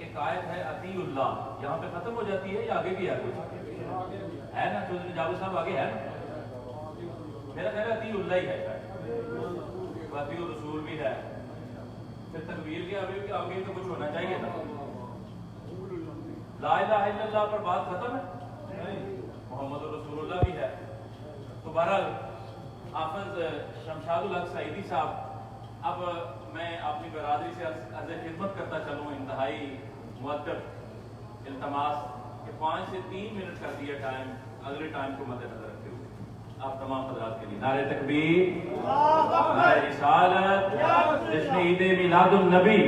ایک آیت ہے اطیع اللہ، یہاں پہ ختم ہو جاتی ہے یا آگے بھی ہے کچھ ہے نا؟ چودھری جاوید صاحب آگے ہے نا؟ میرا خیال ہے اطیع اللہ ہی ہے، اطیع الرسول بھی ہے، پھر تکبیر کے آگے تو کچھ ہونا چاہیے نا. لا الہ الا اللہ پر بات ختم ہے، محمد رسول اللہ بھی ہے. تو بہرحال حافظ شمشاد الحق سعیدی صاحب، اب میں اپنی برادری سے عرض خدمت کرتا چلوں، انتہائی مؤدب التماس کہ 5 سے 3 منٹ کر دیا ٹائم، اگلے ٹائم کو مد نظر رکھتے ہوئے آپ تمام حضرات کے لیے نعرہ تکبیر، نعرہ رسالت، جشن عید میلاد النبی.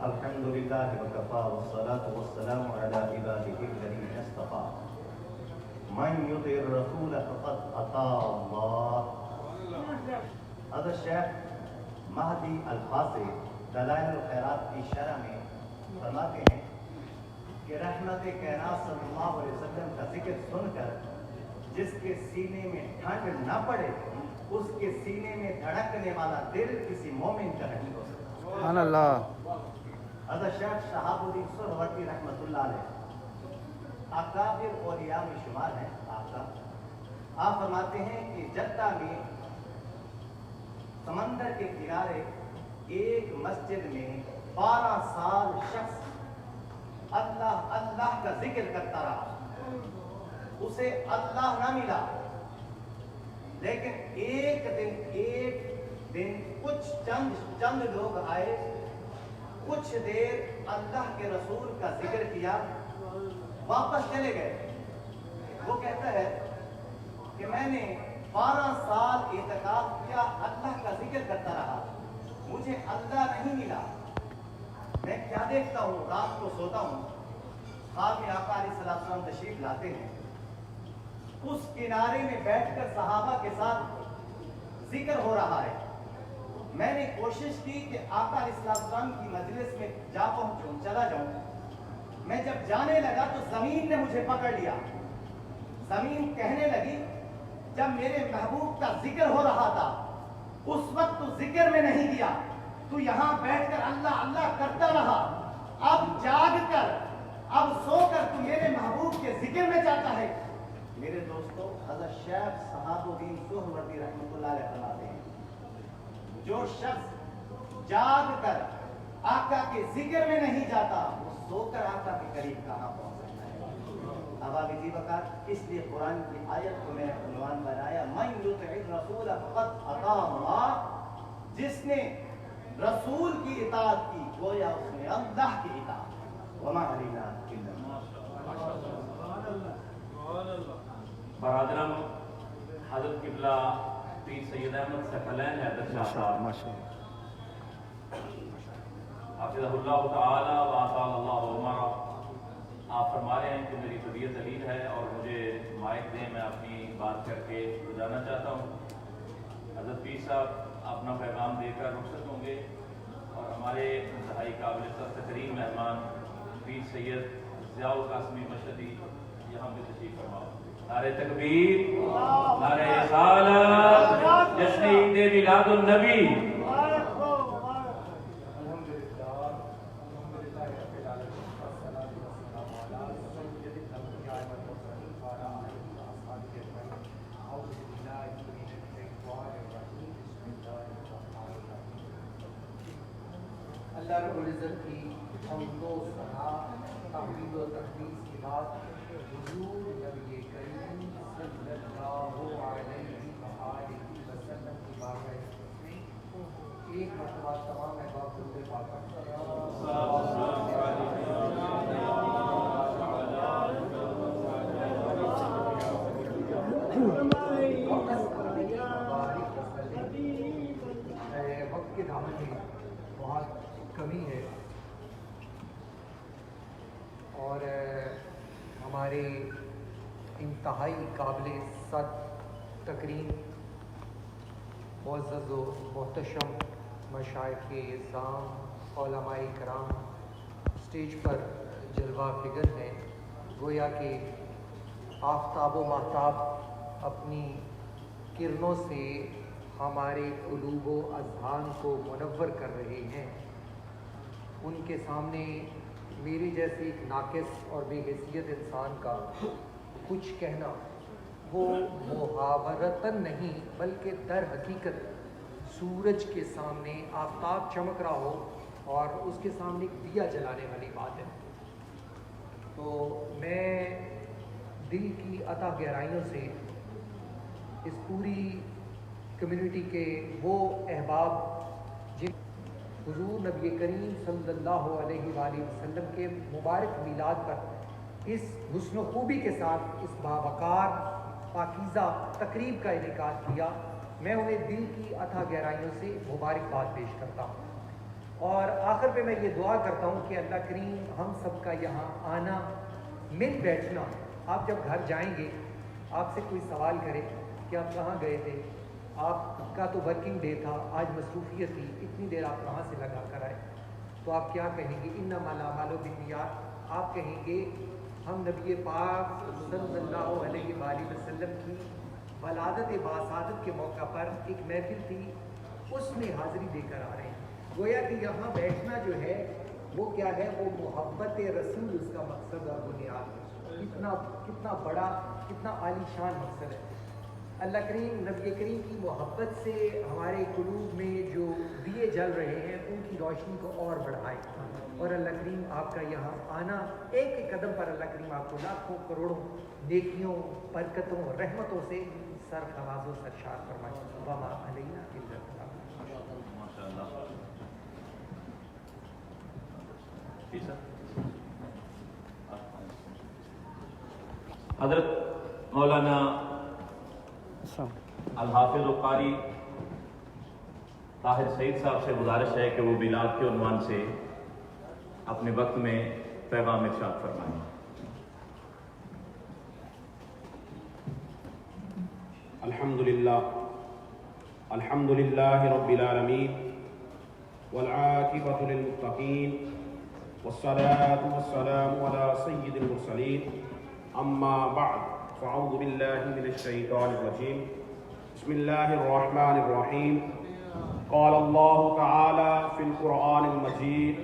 الحمدللہ وکفا والصلاة والسلام علی عباده الذین اصطفى من یطع الرسول فقد اطاع اللہ. حضرت شیخ مہدی الفاظ دلائل الخیرات کی شرح میں فرماتے ہیں کہ رحمت کائنات صلی اللہ علیہ وسلم کا ذکر سن کر جس کے سینے میں ٹھنڈ نہ پڑے اس کے سینے میں دھڑکنے والا دل کسی مومن کا نہیں ہو سکتا. سبحان اللہ. حضرت شیخ شہاب الدین سہروردی رحمۃ اللہ علیہ اکابر اولیاء میں شمار ہیں. آپ فرماتے ہیں کہ جدہ میں سمندر کے کنارے ایک مسجد میں 12 سال شخص اللہ اللہ کا ذکر کرتا رہا. اسے اللہ نہ ملا، لیکن ایک دن کچھ چند لوگ آئے، کچھ دیر اللہ کے رسول کا ذکر کیا، واپس چلے گئے. وہ کہتا ہے کہ میں نے 12 سال اعتکاف کیا، اللہ کا ذکر کرتا رہا، مجھے اللہ نہیں ملا. میں کیا دیکھتا ہوں، رات کو سوتا ہوں، خواب میں آقا علیہ السلام تشریف لاتے ہیں، اس کنارے میں بیٹھ کر صحابہ کے ساتھ ذکر ہو رہا ہے. میں نے کوشش کی کہ آقا علیہ السلام کی مجلس میں جا پہنچوں، چلا جاؤں. میں جب جانے لگا تو زمین نے مجھے پکڑ لیا. زمین کہنے لگی جب میرے محبوب کا ذکر ہو رہا تھا اس وقت تو ذکر میں نہیں دیا، تو یہاں بیٹھ کر اللہ اللہ کرتا رہا، اب جاگ کر اب سو کر تو میرے محبوب کے ذکر میں جاتا ہے. میرے دوستو، حضرت شیخ شہاب الدین سہروردی رحمۃ اللہ علیہ فرماتے ہیں جو شخص جاگ کر آقا کے ذکر میں نہیں جاتا وہ سو کر آقا کے قریب کہاں پہنچ سکتا ہے. اب جی بکار، اس لیے قرآن کی آیت کو میں نے عنوان بنایا من یطع الرسول فقد اطاع اللہ. جس نے رسول کی اطاعت کی گویا اس نے اللہ کی اطاعت. وما علینا الا برادرم حضرت قبلہ پیر سید احمد ثقلین حیدر شاہ صاحب حافظہ اللہ تعالی و اطال اللہ عمرہ، آپ فرما رہے ہیں کہ میری طبیعت علیل ہے اور مجھے مائک دیں، میں اپنی بات کر کے جانا چاہتا ہوں. حضرت پیر صاحب اپنا پیغام دے کر رخصت ہوں گے اور ہمارے انتہائی قابل ترین مہمان پیر سید ضیاء القاسمی مشہدی یہاں پہ تشریف فرما. نعرہ تکبیر، نعرہ رسالت، جشن عید میلاد النبی. اللہ رب العزت کی حمد و ثنا، تحمید و تقدیس کے بعد حضور نبی کریم صلی اللہ علیہ وآلہ وسلم کی بارگاہ میں ایک مرتبہ تمام احباب درود پاک وقت کے دامن میں بہت کمی ہے اور ہمارے انتہائی قابل صد تکریم معزز و محتشم مشائخ اعظام علماء کرام اسٹیج پر جلوہ فگر ہیں. گویا کہ آفتاب و ماہتاب اپنی کرنوں سے ہمارے قلوب و اذہان کو منور کر رہے ہیں. ان کے سامنے میری جیسی ایک ناقص اور بے حیثیت انسان کا کچھ کہنا وہ محاورتاً نہیں بلکہ در حقیقت سورج کے سامنے آفتاب چمک رہا ہو اور اس کے سامنے ایک دیا جلانے والی بات ہے۔ تو میں دل کی عطا گہرائیوں سے اس پوری کمیونٹی کے وہ احباب جن حضور نبی کریم صلی اللہ علیہ وآلہ وسلم کے مبارک میلاد پر اس حسن و خوبی کے ساتھ اس باوقار پاکیزہ تقریب کا انعقاد کیا، میں انہیں دل کی عطا گہرائیوں سے مبارکباد پیش کرتا ہوں۔ اور آخر پہ میں یہ دعا کرتا ہوں کہ اللہ کریم ہم سب کا یہاں آنا، مل بیٹھنا، آپ جب گھر جائیں گے آپ سے کوئی سوال کرے کہ آپ کہاں گئے تھے، آپ کا تو ورکنگ ڈے تھا، آج مصروفیت تھی، اتنی دیر آپ کہاں سے لگا کر آئے، تو آپ کیا کہیں گے؟ انما الاعمال بالنیات۔ آپ کہیں گے ہم نبی پاک صلی اللہ علیہ وآلہ وسلم کی ولادت باسعادت کے موقع پر ایک محفل تھی، اس میں حاضری دے کر آ رہے ہیں۔ گویا کہ یہاں بیٹھنا جو ہے وہ کیا ہے، وہ محبت رسول اس کا مقصد اور بنیاد ہے۔ کتنا بڑا، کتنا عالی شان مقصد ہے۔ اللہ کریم نبی کریم کی محبت سے ہمارے قلوب میں جو دیے جل رہے ہیں ان کی روشنی کو اور بڑھائے، اور اللہ کریم آپ کا یہاں آنا، ایک ایک قدم پر اللہ کریم آپ کو لاکھوں کروڑوں نیکیوں، برکتوں، رحمتوں سے سرفراز و سرشار فرمائے۔ وما علینا الا البلاغ۔ ماشاءاللہ۔ جی سر۔ حضرت مولانا الحافظ و قاری طاہر سعید صاحب سے گزارش ہے کہ وہ میلاد کے عنوان سے اپنے وقت میں پیغام ارشاد فرمائیں۔ الحمد للہ رب العالمین والعاقبۃ للمتقین والصلاة والسلام علی سید المرسلین، اما بعد فاعوذ باللہ من الشیطان الرجیم، بسم اللہ الرحمن الرحیم۔ قال اللہ تعالی فی القرآن المجید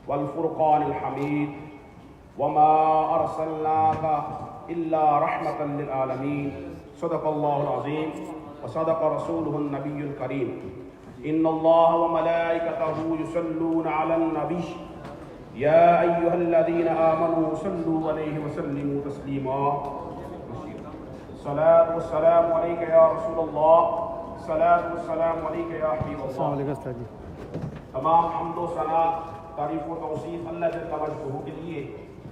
والفرقان الحمید، وما ارسلناک الا رحمۃ للعالمین، صدق اللہ العظیم وصدق رسولہ النبی الکریم۔ ان اللہ وملائکتہ یصلون علی النبی یا ایہا الذین آمنوا صلوا علیہ وسلموا تسلیما۔ الصلاة والسلام علیک یا رسول اللہ، الصلاة والسلام علیک یا حبیب اللہ۔ تمام حمد و ثنا، تعریف و توصیف اللہ جل مجدہ کے لیے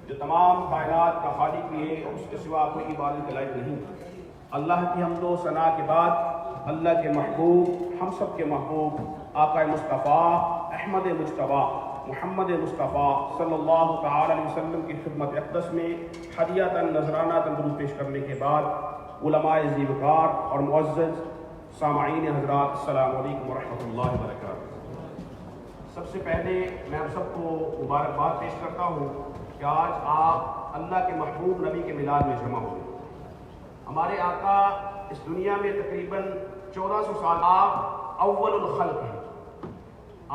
جو تمام کائنات کا خالق بھی ہے، اس کے سوا کوئی عبادت کے لائق نہیں۔ اللہ کی حمد و ثنا کے بعد اللہ کے محبوب، ہم سب کے محبوب آقا مصطفیٰ احمد مجتبیٰ محمد مصطفیٰ صلی اللہ تعالی علیہ وسلم کی خدمت اقدس میں ہدیۃً نذرانہ درود پیش کرنے کے بعد علماء زیوکار اور معزز سامعین حضرات، السلام علیکم ورحمۃ اللہ وبرکاتہ۔ سب سے پہلے میں آپ سب کو مبارکباد پیش کرتا ہوں کہ آج آپ اللہ کے محبوب نبی کے میلاد میں جمع ہوئے۔ ہمارے آقا اس دنیا میں تقریباً 1400 سال، آپ اول الخلق ہیں،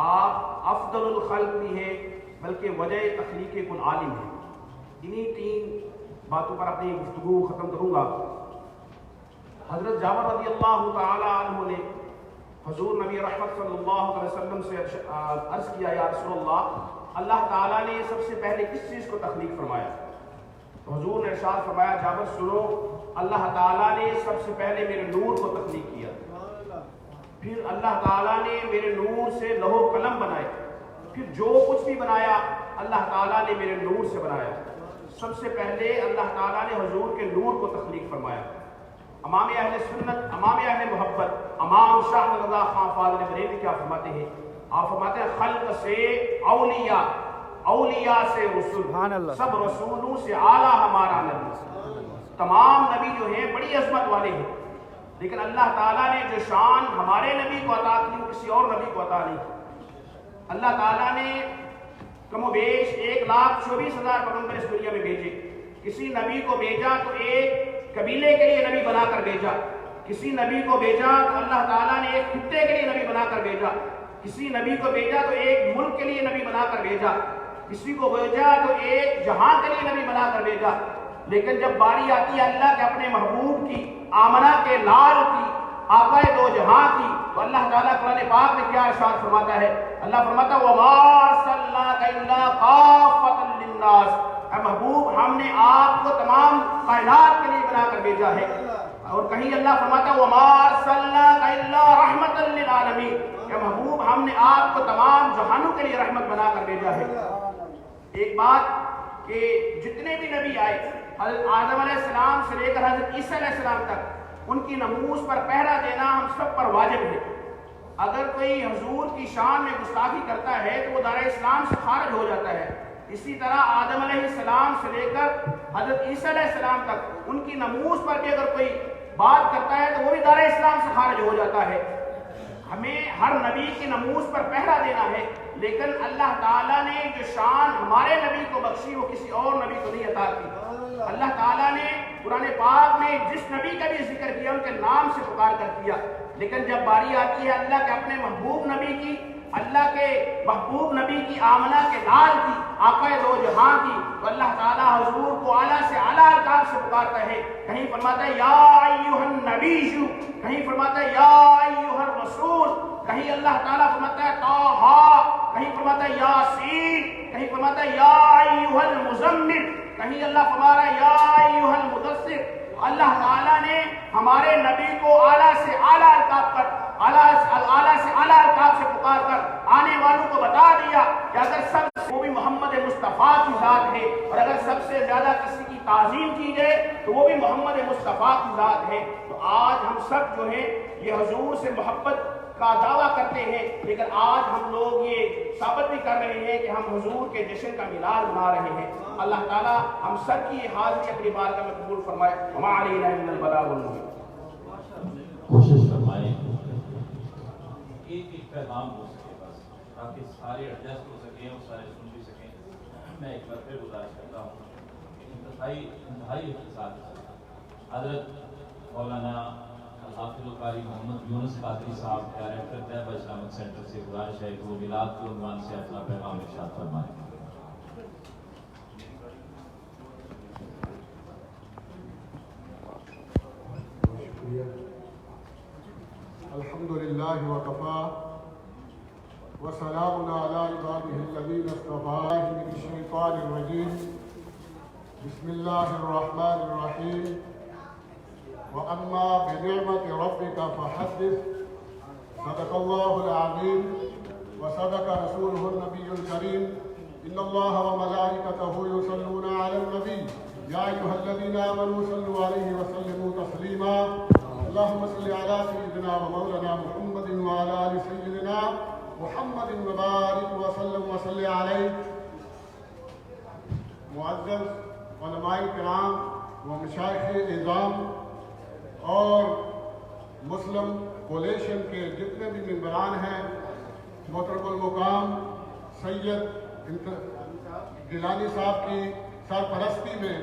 آپ افضل الخلق بھی ہیں، بلکہ وجہ تخلیق کل عالم ہیں۔ انہی 3 باتوں پر اپنی گفتگو ختم کروں گا۔ حضرت جابر رضی اللہ تعالی عنہ نے حضور نبی رحمت صلی اللہ علیہ وسلم سے عرض کیا، یا رسول اللہ تعالیٰ نے سب سے پہلے کس چیز کو تخلیق فرمایا؟ تو حضور نے ارشاد فرمایا، جابر سنو، اللہ تعالیٰ نے سب سے پہلے میرے نور کو تخلیق کیا، پھر اللہ تعالیٰ نے میرے نور سے لوح و قلم بنائے، پھر جو کچھ بھی بنایا اللہ تعالیٰ نے میرے نور سے بنایا۔ سب سے پہلے اللہ تعالیٰ نے حضور کے نور کو تخلیق فرمایا۔ امام اہل سنت، امام اہل محبت، امام شاہ رضا خان فاضل بریلوی کیا فرماتے ہیں؟ آپ فرماتے ہیں خلق سے اولیاء، اولیاء سے رسول، سب رسولوں سے اعلیٰ ہمارا نبی۔ تمام نبی جو ہیں بڑی عظمت والے ہیں، لیکن اللہ تعالیٰ نے جو شان ہمارے نبی کو عطا کی وہ کسی اور نبی کو عطا نہیں۔ اللہ تعالیٰ نے کم و بیش 1,24,000 پیغمبر اس دنیا میں بھیجے۔ کسی نبی کو بھیجا تو ایک قبیلے کے لیے نبی بنا کر بھیجا، کسی نبی کو بھیجا تو اللہ تعالیٰ نے ایک خطے کے لیے نبی بنا کر بھیجا، کسی نبی کو بھیجا تو ایک ملک کے لیے نبی بنا کر بھیجا، کسی کو بھیجا تو ایک جہاں کے لیے نبی بنا کر بھیجا، لیکن جب باری آتی ہے اللہ کے اپنے محبوب کی، آمنہ کے لال کی، آقا دو جہاں کی، تو اللہ تعالیٰ قرآن پاک میں کیا ارشاد فرماتا ہے؟ اللہ فرماتا ہے وَمَا أَرْسَلْنَاكَ إِلَّا كَافَّةً لِلنَّاسِ، اے محبوب ہم نے آپ کو تمام کائنات کے لیے بنا کر بھیجا ہے۔ اور کہیں اللہ فرماتا ہے وَمَا أَرْسَلْنَاكَ إِلَّا رَحْمَةً لِلْعَالَمِينَ، اے محبوب ہم نے آپ کو تمام جہانوں کے لیے رحمت بنا کر بھیجا ہے۔ ایک بات کہ جتنے بھی نبی آئے حضرت آدم علیہ السلام سے لے کر حضرت عیسیٰ علیہ السلام تک، ان کی ناموس پر پہرا دینا ہم سب پر واجب ہے۔ اگر کوئی حضور کی شان میں گستاخی کرتا ہے تو وہ دار اسلام سے خارج ہو جاتا ہے۔ اسی طرح آدم علیہ السلام سے لے کر حضرت عیسیٰ علیہ السلام تک ان کی ناموس پر بھی اگر کوئی بات کرتا ہے تو وہ بھی دار اسلام سے خارج ہو جاتا ہے۔ ہمیں ہر نبی کی ناموس پر پہرا دینا ہے، لیکن اللہ تعالیٰ نے جو شان ہمارے نبی کو بخشی وہ کسی اور نبی کو نہیں عطا کی۔ اللہ تعالیٰ نے قرآن پاک میں جس نبی کا بھی ذکر کیا ان کے نام سے پکار کر کیا، لیکن جب باری آتی ہے اللہ کے اپنے محبوب نبی کی، اللہ کے محبوب نبی کی، آمنہ کے لال کی، آقا دو جہاں کی، تو اللہ تعالیٰ حضور کو اعلیٰ سے اعلیٰ القاب سے پکارتا ہے۔ کہیں فرماتا ہے یا ایھا النبی، کہیں فرماتا ہے یا ایھا الرسول، کہیں اللہ تعالیٰ فرماتا ہے طٰہٰ، کہیں فرماتا ہے یاسین، کہیں فرماتا ہے یا ایھا المزمل، کہیں اللہ فرما رہا ہے یا ایھا المدثر۔ اللہ تعالیٰ نے ہمارے نبی کو اعلیٰ سے اعلیٰ القاب پر، اعلیٰ سے اعلیٰ القاب سے پکار کر آنے والوں کو بتا دیا کہ اگر سب وہ بھی محمد مصطفیٰ کی ذات ہے، اور اگر سب سے زیادہ کسی کی تعظیم کی جائے تو وہ بھی محمد مصطفیٰ کی ذات ہے۔ تو آج ہم سب جو ہیں یہ حضور سے محبت کا دعویٰ کرتے ہیں، لیکن آج ہم لوگ یہ ثابت بھی کر رہے ہیں کہ ہم حضور کے جشن کا میلاد منا رہے ہیں۔ اللہ تعالیٰ ہم سب کی یہ حاضری اپنی بارگاہ میں قبول فرمائے۔ وما علینا الا البلاغ المبین۔ کوشش فرمائیں ایک پیغام ہو سکے بس، تاکہ سارے ایڈجسٹ ہو سکیں اور سارے سن بھی سکیں۔ میں ایک بار پھر گزارش کرتا ہوں انتہائی اختصار کے ساتھ حضرت مولانا حافظ القاری محمد یونس قادری صاحب ڈائریکٹر طیبہ اسلامک سینٹر سے گزارش ہے کہ وہ میلاد کے عنوان سے اپنا پیغام ارشاد فرمائیں۔ الحمدللہ وکفا وسلام علی عبادہ الذین اصطفیٰ من الشیطان الرجیم بسم اللہ الرحمن الرحیم وَأَمَّا بِنِعْمَةِ رَبِّكَ فَحَدِّثْ صدق اللہ العظیم وصدق رسولہ النبی الکریم ان اللہ وملائکتہ یصلون علی النبی یا ایھا الذین آمنوا صلوا علیہ وسلموا تسلیما اللہم صل علی سیدنا ومولانا محمد وعلی آل سیدنا محمد وبارک وسلم وصلی علیہ۔ معزز علماء کرام و مشائخ اعظام اور مسلم کولیشن کے جتنے بھی ممبران ہیں، محترم المقام سید گیلانی صاحب کی سرپرستی میں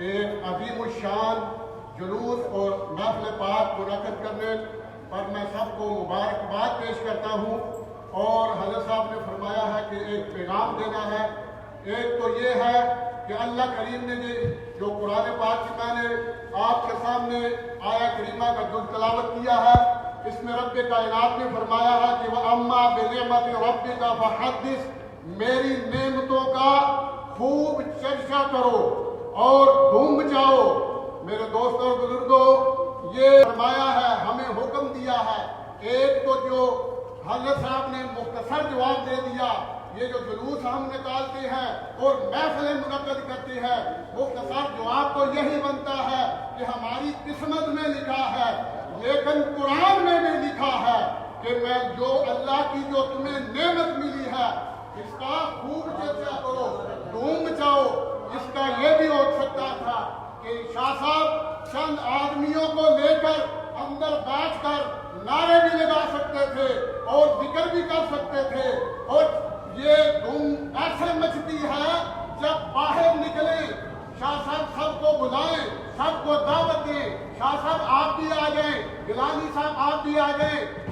ایک عظیم الشان جلوس اور محفل پاک منعقد کرنے پر میں سب کو مبارکباد پیش کرتا ہوں۔ اور حضرت صاحب نے فرمایا ہے کہ ایک پیغام دینا ہے۔ ایک تو یہ ہے کہ اللہ کریم نے جو قرآن پاک کی میں نے آپ کے سامنے آیا کریمہ کا درود تلاوت کیا ہے، اس میں رب کائنات نے فرمایا ہے کہ وَأَمَّا بِنِعْمَةِ رَبِّكَ فَحَدِّثْ، میری نعمتوں کا خوب چرچا کرو اور دھوم مچاؤ۔ میرے دوستوں اور بزرگوں، یہ فرمایا ہے، ہمیں حکم دیا ہے۔ ایک تو جو حضرت صاحب نے مختصر جواب دے دیا، یہ جو جلوس ہم نکالتے ہیں اور محفلیں منعقد کرتے ہیں، مختصر جواب تو یہی بنتا ہے کہ ہماری قسمت میں لکھا ہے، لیکن قرآن میں بھی لکھا ہے کہ میں جو اللہ کی جو تمہیں نعمت ملی ہے اس کا خوب چرچا کرو، دھوم مچاؤ۔ اس کا یہ بھی ہو سکتا تھا کہ شاہ صاحب چند آدمیوں کو لے کر اندر بیٹھ کر نعرے بھی لگا سکتے تھے اور ذکر بھی کر سکتے تھے، اور یہ دھوم ایسے مچتی ہے جب باہر نکلیں، شاہ صاحب سب کو بلائیں، سب کو دعوت دیں، شاہ صاحب آپ بھی آ جائیں، گیلانی صاحب آپ بھی آ جائیں،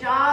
4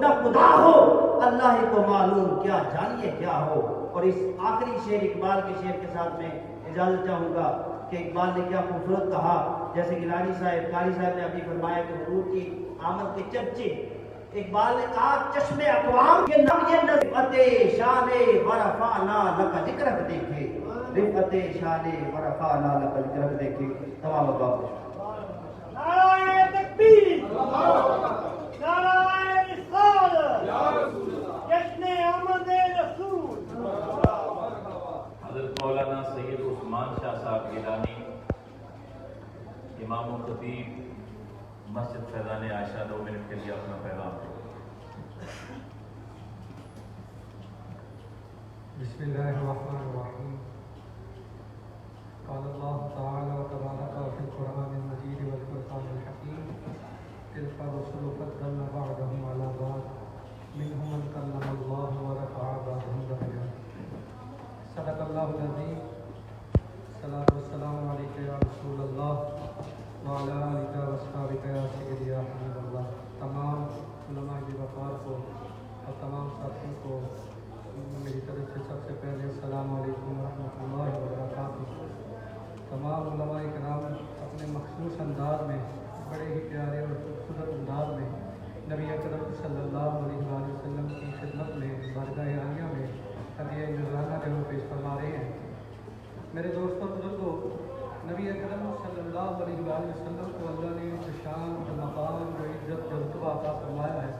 نہ خدا ہو، اللہ ہی کو معلوم کیا جانیے کیا ہو۔ اور اس آخری شعر اقبال کے شعر کے ساتھ میں اجازت چاہوں گا کہ اقبال نے کیا خوبصورت کہا، جیسے کہ قاری صاحب نے ابھی فرمایا کہ حضور کی آمد کے چرچے، اقبال نے کہا چشم اقوام کے نام یہ رفعت شان ورفعنا لک ذکرک دیکھے، رفعت شان ورفعنا لک ذکرک دیکھے۔ تمام باب نعرہ تکبیر، نعرہ رسالت، جشن آمد رسول۔ حضرت مولانا سید عثمان شاہ صاحب گیلانی، امام و خطیب مسجد فیضان عائشہ، 2 منٹ کے لیے اپنا پیغام دیں۔ بسم اللہ الرحمن الرحیم۔ قال اللہ تعالی تبارک فی القرآن المجید والفرقان الحکیم، تلک الرسل فضلنا بعضهم علی بعض منهم من کلم اللہ ورفع بعضهم درجات۔ صدق اللہ العظیم۔ الصلاۃ والسلام علیک یا رسول اللہ وعلی آلک واصحابک یا سیدی یا حبیب اللہ۔ تمام علماء وقار کو اور تمام ساتھیوں کو میری طرف سے سب سے پہلے السلام علیکم ورحمۃ اللہ وبرکاتہ۔ تمام علماء کرام اپنے مخصوص انداز میں، بڑے ہی پیارے اور خوبصورت انداز میں نبی اکرم صلی اللہ علیہ وآلہ وسلم کی خدمت میں بارگاہ عالیہ میں ہدیہ نذرانہ جو پیش فرما رہے ہیں۔ میرے دوستوں بزرگوں، نبی اکرم صلی اللہ علیہ وآلہ وسلم کو اللہ نے جو شان، جو مقام، جو عزت، جو رتبہ عطا فرمایا ہے،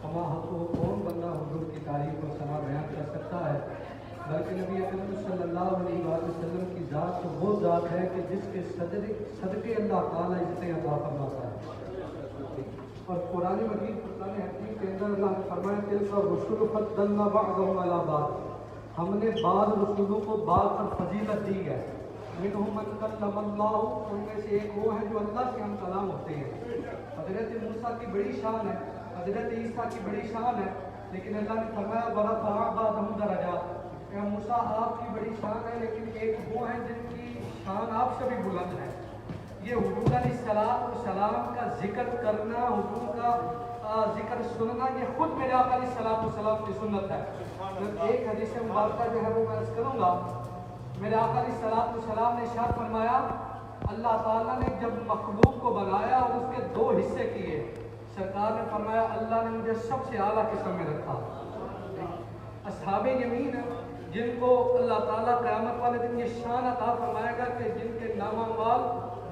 ہما حق کو کون بندہ حضور کی تعریف اور ثنا بیان کر سکتا ہے؟ بلکہ نبی اکرم صلی اللہ علیہ وآلہ وسلم کی ذات تو وہ ذات ہے کہ جس کے صدقے اللہ تعالیٰ عزتیں عطا فرماتا ہے۔ اور قرآن مجید فرقان حکیم کے اندر اللہ نے فرمایا تلک الرسل فضلنا بعضهم علی بعض، ہم نے بعض رسولوں کو بعض پر فضیلت دی ہے۔ منہم من کلم اللہ، ان میں سے ایک وہ ہے جو اللہ سے ہم کلام ہوتے ہیں۔ حضرت موسیٰ کی بڑی شان ہے، حضرت عیسیٰ کی بڑی شان ہے، لیکن اللہ نے فرمایا ورفع بعضهم درجات، کہ موسیٰ آپ کی بڑی شان ہے لیکن ایک وہ ہیں جن کی شان آپ سے بھی بلند ہے۔ یہ حضور علیہ السلام کا ذکر کرنا، حضور کا ذکر سننا، یہ خود میرے آقا علیہ السلام کی سنت ہے۔ ایک حدیث مبارکہ جو ہے وہ میں عرض کروں گا۔ میرے آقا علیہ السلام نے ارشاد فرمایا، اللہ تعالیٰ نے جب مخلوق کو بنایا اور اس کے 2 حصے کیے، سرکار نے فرمایا اللہ نے مجھے سب سے اعلیٰ قسم میں رکھا۔ اصحاب یمین جن کو اللہ تعالیٰ قیامت والے دن یہ شان عطا فرمائے گا کہ جن کے نام اعمال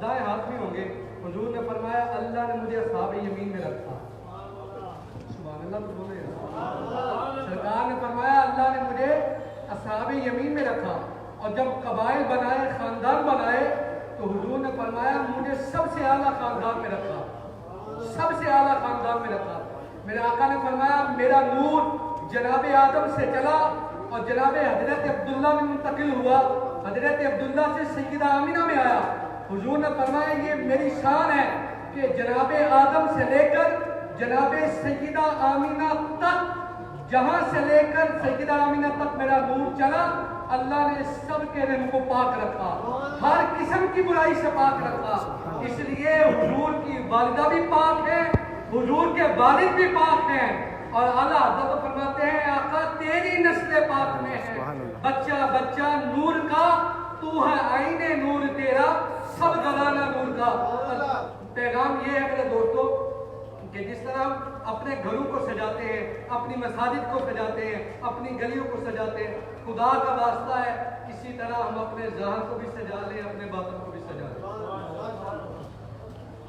دائیں ہاتھ میں ہوں گے، حضور نے فرمایا اللہ نے مجھے اصحاب یمین میں رکھا۔ سبحان اللہ، تو بولے سرکار نے فرمایا اللہ نے مجھے اصحاب یمین میں رکھا۔ اور جب قبائل بنائے، خاندان بنائے، تو حضور نے فرمایا مجھے سب سے اعلیٰ خاندان میں رکھا، سب سے اعلیٰ خاندان میں رکھا۔ میرے آقا نے فرمایا میرا نور جناب آدم سے چلا اور جناب حضرت عبداللہ میں منتقل ہوا، حضرت عبداللہ سے سیدہ آمینہ میں آیا۔ حضور نے فرمایا یہ میری شان ہے کہ جناب آدم سے لے کر جناب سیدہ آمینہ تک، جہاں سے لے کر سیدہ آمینہ تک میرا نور چلا، اللہ نے سب کے رنگ کو پاک رکھا، ہر قسم کی برائی سے پاک رکھا۔ اس لیے حضور کی والدہ بھی پاک ہے، حضور کے والد بھی پاک ہیں، اور اعلیٰ حضرت فرماتے ہیں آقا تیری نسل پاک میں ہے، بچہ بچہ نور کا، تو ہے آئین نور تیرا، سب گھرانہ نور کا۔ پیغام یہ ہے میرے دوستو کہ جس طرح ہم اپنے گھروں کو سجاتے ہیں، اپنی مساجد کو سجاتے ہیں، اپنی گلیوں کو سجاتے ہیں، خدا کا واسطہ ہے اسی طرح ہم اپنے ظاہر کو بھی سجا لیں، اپنے باطن کو بھی سجا لیں۔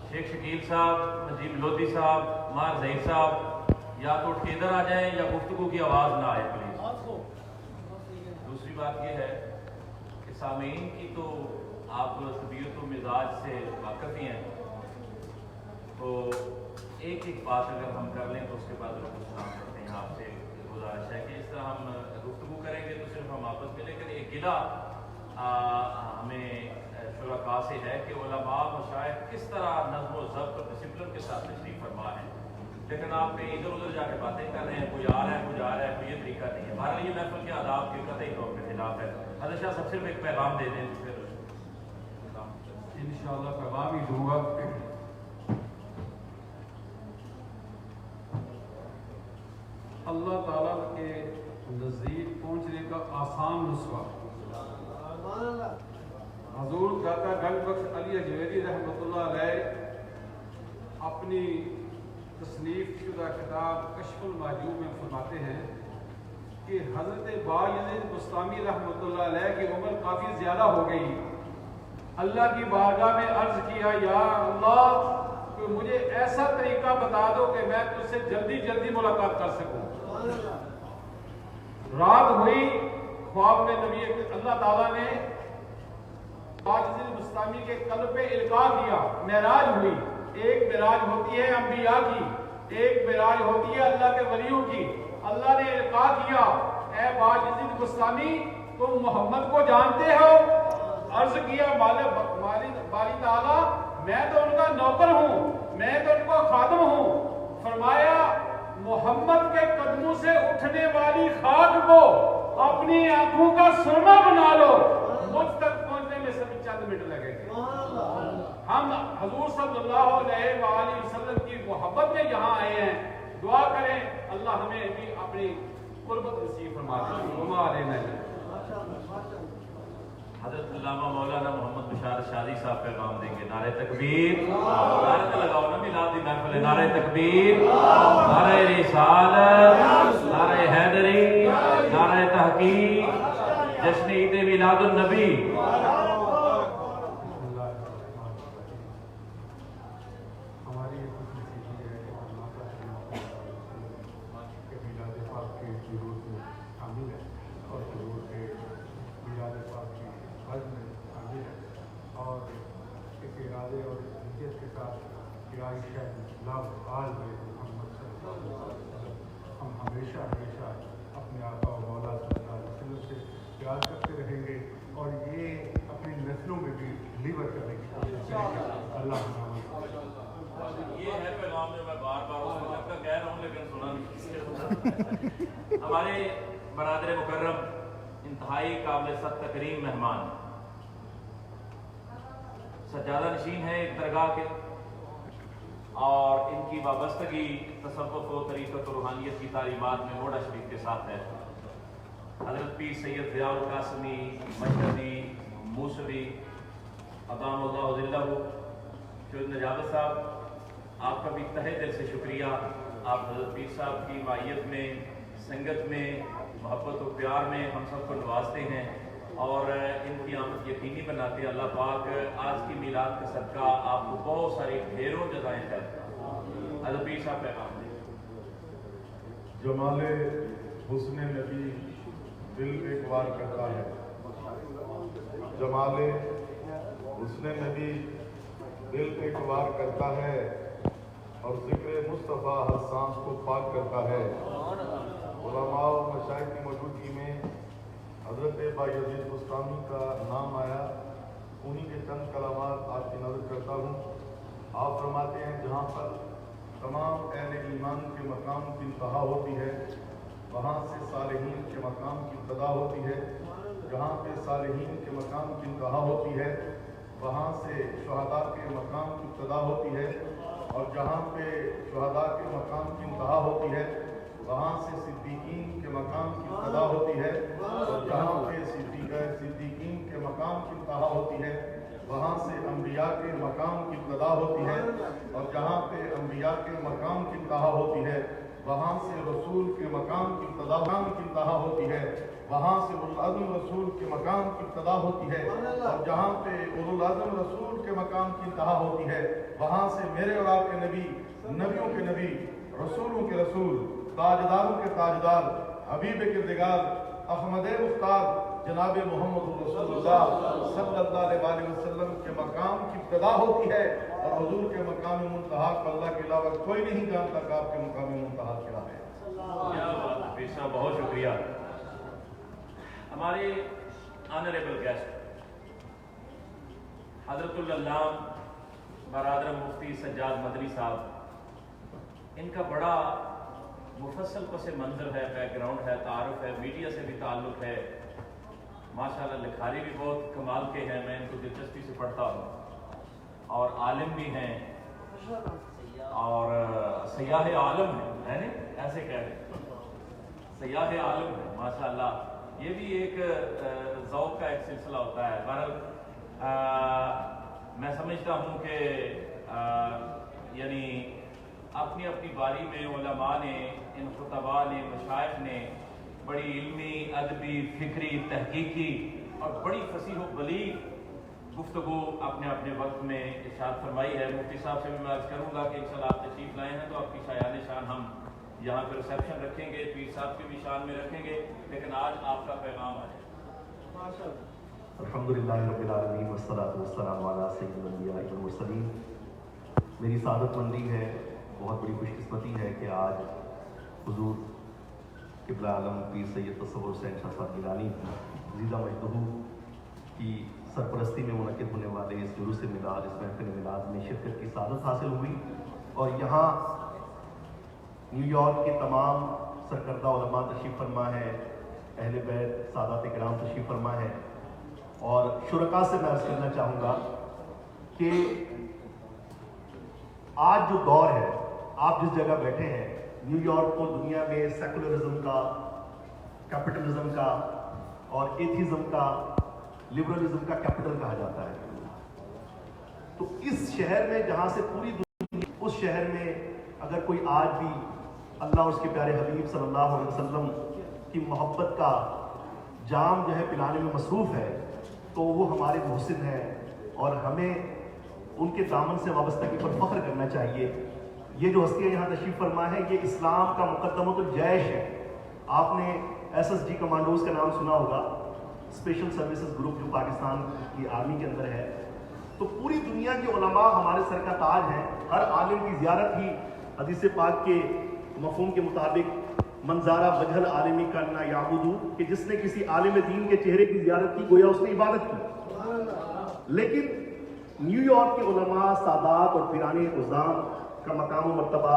شیخ شکیل صاحب، نجیب لودھی صاحب، مار ظہیر صاحب یا تو اٹھ کے ادھر آ جائیں یا گفتگو کی آواز نہ آئے پلیز۔ دوسری بات یہ ہے کہ سامعین کی تو آپ طبیعت و مزاج سے واقف ہی ہیں، تو ایک ایک بات اگر ہم کر لیں تو اس کے بعد سلام کرتے ہیں۔ آپ سے گزارش ہے کہ اس طرح ہم گفتگو کریں گے تو صرف ہم آپس میں، لیکن ایک گلہ ہمیں شرکاء سے ہے کہ علماء مشائخ کس طرح نظم و ضبط اور ڈسپلن کے ساتھ تشریف فرما ہے، لیکن آپ کہیں ادھر ادھر جا کے باتیں کر رہے ہیں، کوئی آ رہا ہے کوئی جا رہا ہے، کوئی یہ طریقہ نہیں ہے۔ بہرحال یہ محفل کے آداب کے قطعی طور پہ خلاف ہے۔ حضرت شاہ صاحب صرف ایک پیغام دے دیں پھر انشاءاللہ پیغام ہی دوں گا۔ اللہ تعالیٰ کے نزدیک پہنچنے کا آسان نسخہ. حضور داتا گنج بخش علی اجمیری رحمۃ اللہ علیہ اپنی تصنیف شدہ کتاب کشف المحجوب میں فرماتے ہیں کہ حضرت بایزید بسطامی رحمۃ اللہ علیہ کی عمر کافی زیادہ ہو گئی. اللہ کی بارگاہ میں عرض کیا یا اللہ کہ مجھے ایسا طریقہ بتا دو کہ میں تجھ سے جلدی جلدی ملاقات کر سکوں. رات ہوئی, خواب میں نبی اللہ تعالیٰ نے بایزید بسطامی کے قلب پہ القاء کیا. معراج ہوئی. ایک معراج ہوتی ہے انبیاء کی, ایک معراج ہوتی ہے اللہ کے ولیوں کی. اللہ نے القاء کیا, اے بایزید بسطامی تم محمد کو جانتے ہو؟ عرض کیا باری تعالیٰ میں تو ان کا نوکر ہوں, میں تو ان کا خادم ہوں. فرمایا محمد کے قدموں سے اٹھنے والی خاک کو اپنی آنکھوں کا سرما بنا لو, مجھ تک پہنچنے میں صرف چند منٹ لگے گے. ہم حضور صلی اللہ علیہ وآلہ وسلم کی محبت میں یہاں آئے ہیں. دعا کریں اللہ ہمیں بھی اپنی قربت نصیب فرما دے. حضرت علامہ مولانا محمد بشار شادی صاحب پیغام دیں گے. نعرہ تکبیر, نعرہ تو لگاؤ نا میلاد دی محفل. نعرہ تکبیر, نعرہ رسالت, نعرہ حیدری, نعرہ تحقیق, جشن عید میلاد النبی. ہماری یہ خوش نصیبی ہے کہ اللہ کے میلاد پاک کے ضرور میں شامل ہے اور ضرور کے میلاد پاک کی حج میں شامل ہے اور ایک ارادے اور نیت کے ساتھ رہائش ہے لفظ آل محمد صلی اللہ علیہ وسلم. ہم ہمیشہ اپنے آقا و مولا صلی اللہ علیہ وسلم سے پیار کرتے رہیں گے اور یہ اپنی نسلوں میں بھی ڈلیور کرنے کی کوشش کریں گے. اللہ یہ ہے پیغام جو میں بار بار اس وقت کا کہہ رہا ہوں لیکن سنا نہیں. ہمارے برادر مکرم انتہائی قابل صد تکریم مہمان سجادہ نشین ہے ایک درگاہ کے, اور ان کی وابستگی تصوف و طریقت و روحانیت کی تعلیمات میں موڈا شریف کے ساتھ ہے. حضرت پیر سید ضیاء القاسمی مشہدی موسوی ادام اللہ ذلہ شہید نجابت صاحب, آپ کا بھی تہہ دل سے شکریہ. آپ حضرت پیر صاحب کی مائیت میں, سنگت میں, محبت و پیار میں ہم سب کو نوازتے ہیں اور ان کی آمد یقینی بناتے ہیں. اللہ پاک آج کی میلاد کا صدقہ آپ کو بہت ساری ڈھیروں جزائیں کرتا. حضرت پیر صاحب پیغام دیں. جمال حسن نبی دل ایک بار کرتا ہے. جمال حسن نبی دل ایک بار کرتا ہے اور ذکر مصطفیٰ ہر سانس کو پاک کرتا ہے. علماء و مشائخ کی موجودگی میں حضرت بایزید بسطامی کا نام آیا. انہی کے چند کلمات آپ کی نظر کرتا ہوں. آپ فرماتے ہیں جہاں پر تمام اہل ایمان کے مقام کی انتہا ہوتی ہے وہاں سے صالحین کے مقام کی ابتدا ہوتی ہے. جہاں پہ صالحین کے مقام کی انتہا ہوتی ہے وہاں سے شہداء کے مقام کی ابتدا ہوتی ہے, اور جہاں پہ شہداء کے مقام کی انتہا ہوتی ہے وہاں سے صدیقین کے مقام کی ابتدا ہوتی ہے, اور جہاں پہ صدیقین کے مقام کی انتہا ہوتی ہے وہاں سے انبیاء کے مقام کی ابتدا ہوتی ہے, اور جہاں پہ انبیاء کے مقام کی انتہا ہوتی ہے وہاں سے رسول کے مقام کی انتہا ہوتی ہے, وہاں سے اولوالعزم رسول کے مقام کی ابتدا ہوتی ہے, اور جہاں پہ اولوالعزم رسول کے مقام کی انتہا ہوتی ہے وہاں سے میرے اور آپ کے نبی, نبیوں کے نبی, رسولوں کے رسول, تاجداروں کے تاجدار, حبیب کردگار, احمد مختار جناب محمد رسول اللہ صلی اللہ علیہ وسلم کے مقام کی ابتدا ہوتی ہے, اور حضور کے مقام منتہا کو اللہ کے علاوہ کوئی نہیں جانتا کہ آپ کے مقام منتہا کیا ہے. کیا بات ہے پیر صاحب, بہت شکریہ. ہمارے آنریبل گیسٹ حضرت العلام برادر مفتی سجاد مدنی صاحب, ان کا بڑا مفصل پس منظر ہے, بیک گراؤنڈ ہے, تعارف ہے, میڈیا سے بھی تعلق ہے. ماشاءاللہ لکھاری بھی بہت کمال کے ہیں, میں ان کو دلچسپی سے پڑھتا ہوں, اور عالم بھی ہیں اور سیاح عالم ہیں, ایسے کہہ رہے ہیں. سیاح عالم ہے ماشاءاللہ. یہ بھی ایک ذوق کا ایک سلسلہ ہوتا ہے. بہرحال میں سمجھتا ہوں کہ یعنی اپنی اپنی باری میں علماء نے، ان خطباء نے، مشائخ نے بڑی علمی، ادبی، فکری، تحقیقی اور بڑی فصیح و بلیغ گفتگو اپنے اپنے وقت میں ارشاد فرمائی ہے. مفتی صاحب سے بھی میں عرض کروں گا کہ انشاءاللہ آپ تشریف لائے ہیں تو آپ کی شایان شان ہم یہاں پہ ریسیپشن رکھیں گے، پیر صاحب کی بھی شان میں رکھیں گے، لیکن آج آپ کا پیغام آ جائے. الحمدللہ رب العالمین والصلاۃ والسلام علی سید الانبیاء والمرسلین. میری سعادت مندی ہے، بہت بڑی خوش قسمتی ہے کہ آج حضور قبلہ عالم پیر سید تصور حسین شاہ صاحب گیلانی عزیزہ مجدہ کی سرپرستی میں منعقد ہونے والے اس جلوس میلاد، اس محفل میلاد میں شرکت کی سعادت حاصل ہوئی. اور یہاں نیو یارک کے تمام سرکردہ علماء تشریف فرما ہے، اہل بیت سادات کرام تشریف فرما ہے. اور شرکاء سے میں عرض کرنا چاہوں گا کہ آج جو دور ہے، آپ جس جگہ بیٹھے ہیں، نیو یارک کو دنیا میں سیکولرزم کا، کیپٹلزم کا اور ایتھیزم کا، لبرلزم کا کیپٹل کہا جاتا ہے. تو اس شہر میں جہاں سے پوری دنیا، اس شہر میں اگر کوئی آج بھی اللہ اور اس کے پیارے حبیب صلی اللہ علیہ وسلم کی محبت کا جام جو ہے پلانے میں مصروف ہے تو وہ ہمارے محسن ہیں اور ہمیں ان کے دامن سے وابستگی پر فخر کرنا چاہیے. یہ جو ہستیاں یہاں تشریف فرما ہے یہ اسلام کا مقدمۃ الجیش ہے. آپ نے ایس ایس جی کمانڈوز کا نام سنا ہوگا، اسپیشل سروسز گروپ جو پاکستان کی آرمی کے اندر ہے. تو پوری دنیا کے علماء ہمارے سر کا تاج ہیں. ہر عالم کی زیارت ہی حدیث پاک کے مفہوم کے مطابق منظارہ وجہل عالمی کرنا یعبدو، کہ جس نے کسی عالم دین کے چہرے کی زیارت کی گویا اس نے عبادت کی. لیکن نیو یارک کے علماء، سادات اور پیران عظام کا مقام و مرتبہ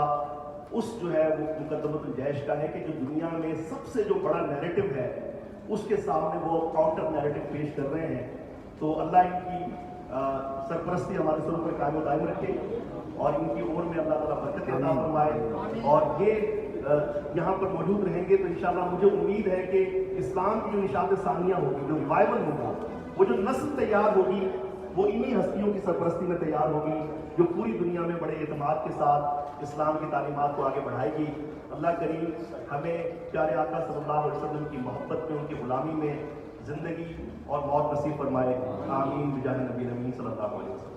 اس جو ہے وہ مقدمۃ الجیش کا ہے کہ جو دنیا میں سب سے جو بڑا نیریٹو ہے اس کے سامنے وہ کاؤنٹر نیریٹو پیش کر رہے ہیں. تو اللہ ان کی سرپرستی ہمارے سروں پر قائم و دائم رکھے اور ان کی عمر میں اللہ تعالیٰ برکت عطا فرمائے. اور یہ یہاں پر موجود رہیں گے تو انشاءاللہ مجھے امید ہے کہ اسلام کی جو نشاط ثانیہ ہوگی، جو ریوائول ہوگا، وہ جو نسل تیار ہوگی وہ انہی ہستیوں کی سرپرستی میں تیار ہوگی جو پوری دنیا میں بڑے اعتماد کے ساتھ اسلام کی تعلیمات کو آگے بڑھائے گی. اللہ کریم ہمیں پیارے آقا صلی اللہ علیہ وسلم کی محبت میں، ان کی غلامی میں زندگی اور موت نصیب فرمائے. آمین بجاہ نبی امین صلی اللہ علیہ وسلم.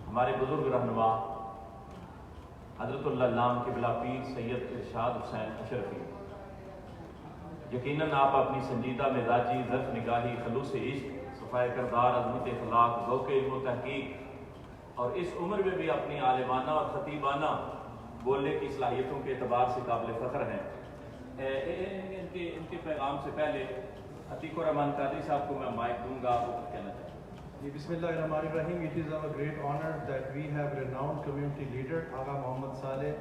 ہمارے بزرگ رہنما حضرت اللہ قبلہ پیر سید ارشاد حسین اشرفی، یقیناً آپ اپنی سنجیدہ مزاجی، ظرف نگاہی، خلوص عشق، صفائے کردار، عظمت اخلاق، ذوق علم و تحقیق اور اس عمر میں بھی اپنی عالمانہ اور خطیبانہ بولنے کی صلاحیتوں کے اعتبار سے قابل فخر ہیں. ان کے پیغام سے پہلے عتیق الرحمان قادری صاحب کو میں مائک دوں گا، وہ کہنا چاہتے ہیں. بسم اللہ الرحمن الرحیم. It is our great honor that we have renowned community leader Agha Muhammad Saleh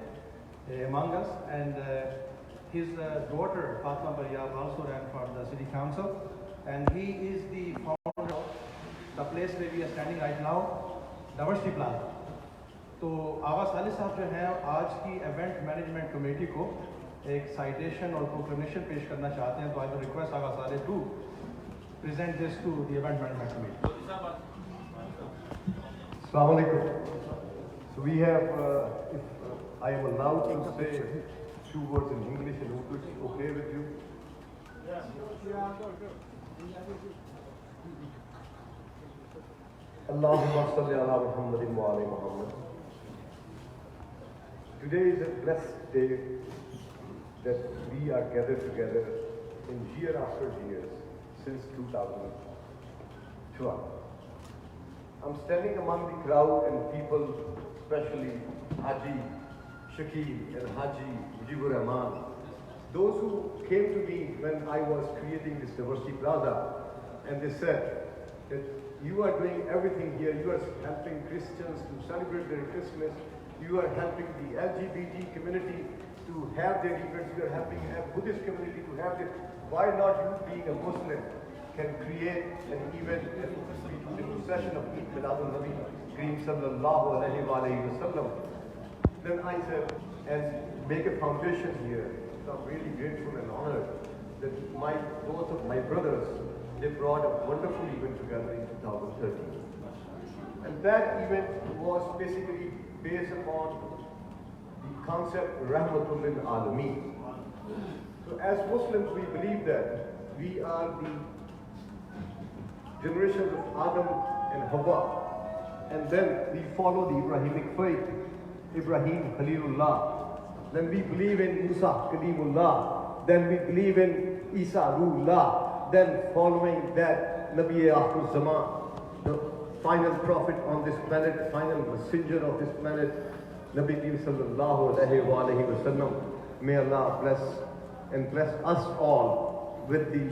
among us, and his daughter Fatma Baryab also ran for the city council, and he is the founder of the place where we are standing right now, Diversity Plaza. تو آغا صالح صاحب جو ہیں آج کی event management committee کو ایک citation اور proclamation پیش کرنا چاہتے ہیں. تو I will request Agha Saleh to present this to the event management committee. Assalamu alaikum. So we have, if I am allowed to say two words in English and Urdu, it's okay with you? Allahumma salli ala Muhammadin wa ali Muhammad. Today is a blessed day that we are gathered together in year after years. Since 2012. I'm standing among the crowd and people, especially Haji Shakil and Haji Mujibur Rahman, those who came to me when I was creating this Diversity Plaza, and they said that you are doing everything here, you are helping Christians to celebrate their Christmas, you are helping the LGBT community to have their events, you are helping the Buddhist community to have their. Why not you being a Muslim can create an event that will be the procession of Eid Miladun Nabi Kareem sallallahu alayhi wa sallam. Then I said, and make a foundation here I'm really grateful and honored that both of my brothers, they brought a wonderful event together in 2013. And that event was basically based upon the concept Rahmatul lil Alameen. So as Muslims, we believe that we are the generations of Adam and Hawa, and then we follow the Abrahamic faith, Ibrahim Khalilullah. Then we believe in Musa Kalimullah. Then we believe in Isa Ruhullah. Then following that, Nabi Akhir Zaman, the final prophet on this planet, final messenger of this planet, Nabi Sallallahu Alaihi Wasallam. May Allah bless and bless us all with the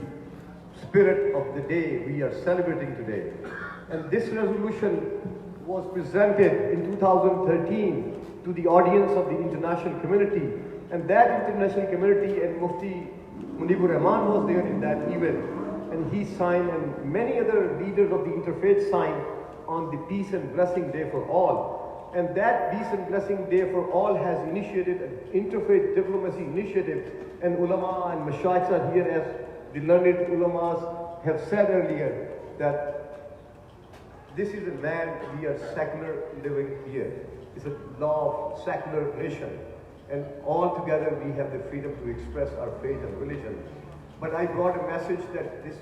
spirit of the day we are celebrating today. And this resolution was presented in 2013 to the audience of the international community. And that international community and Mufti Munibur Rahman was there in that event. And he signed, and many other leaders of the interfaith signed on the Peace and Blessing Day for All. And that Peace and Blessing Day for All has initiated an interfaith diplomacy initiative. And ulama and mashayikh are here, as the learned ulamas have said earlier, that this is a land we are secular living here. It's a law of secular nation. And all together we have the freedom to express our faith and religion. But I brought a message that this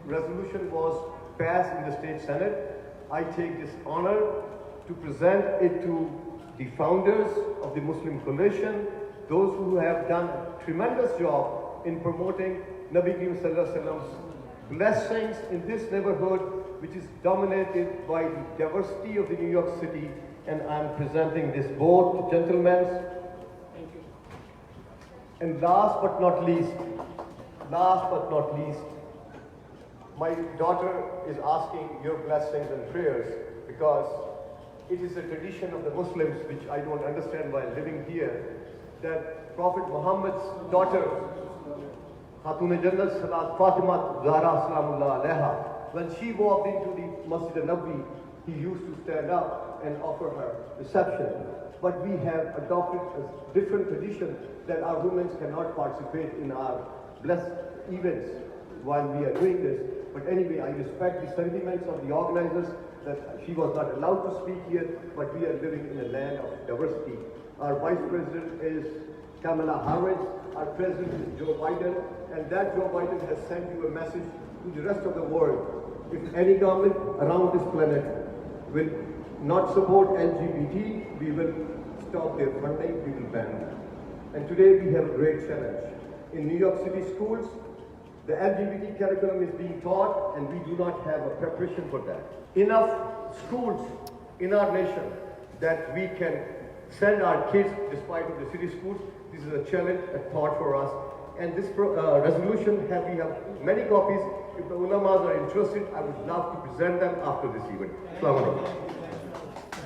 resolution was passed in the State Senate. I take this honor to present it to the founders of the Muslim Coalition, those who have done a tremendous job in promoting Nabi Karim Sallallahu Alaihi Wasallam's blessings in this neighborhood, which is dominated by the diversity of the New York City. And I'm presenting this both to gentlemen. Thank you. And last but not least, my daughter is asking your blessings and prayers, because it is a tradition of the Muslims, which I don't understand while living here, that Prophet Muhammad's daughter, Khatun Jannat Salat Fatima Zahra Salamullah Alaiha, when she walked into the Masjid al-Nabi, he used to stand up and offer her reception. But we have adopted a different tradition that our women cannot participate in our blessed events while we are doing this. But anyway, I respect the sentiments of the organizers that she was not allowed to speak here, but we are living in a land of diversity. Our Vice President is Kamala Harris, our President is Joe Biden, and that Joe Biden has sent you a message to the rest of the world. If any government around this planet will not support LGBT, we will stop their funding, we will ban them. And today we have a great challenge. In New York City schools, the LGBT curriculum is being taught, and we do not have a preparation for that. Enough schools in our nation that we can send our kids despite of the city schools. This is a challenge, a thought for us. And this resolution, we have many copies. If the ulamas are interested, I would love to present them after this event. Assalamu alaikum.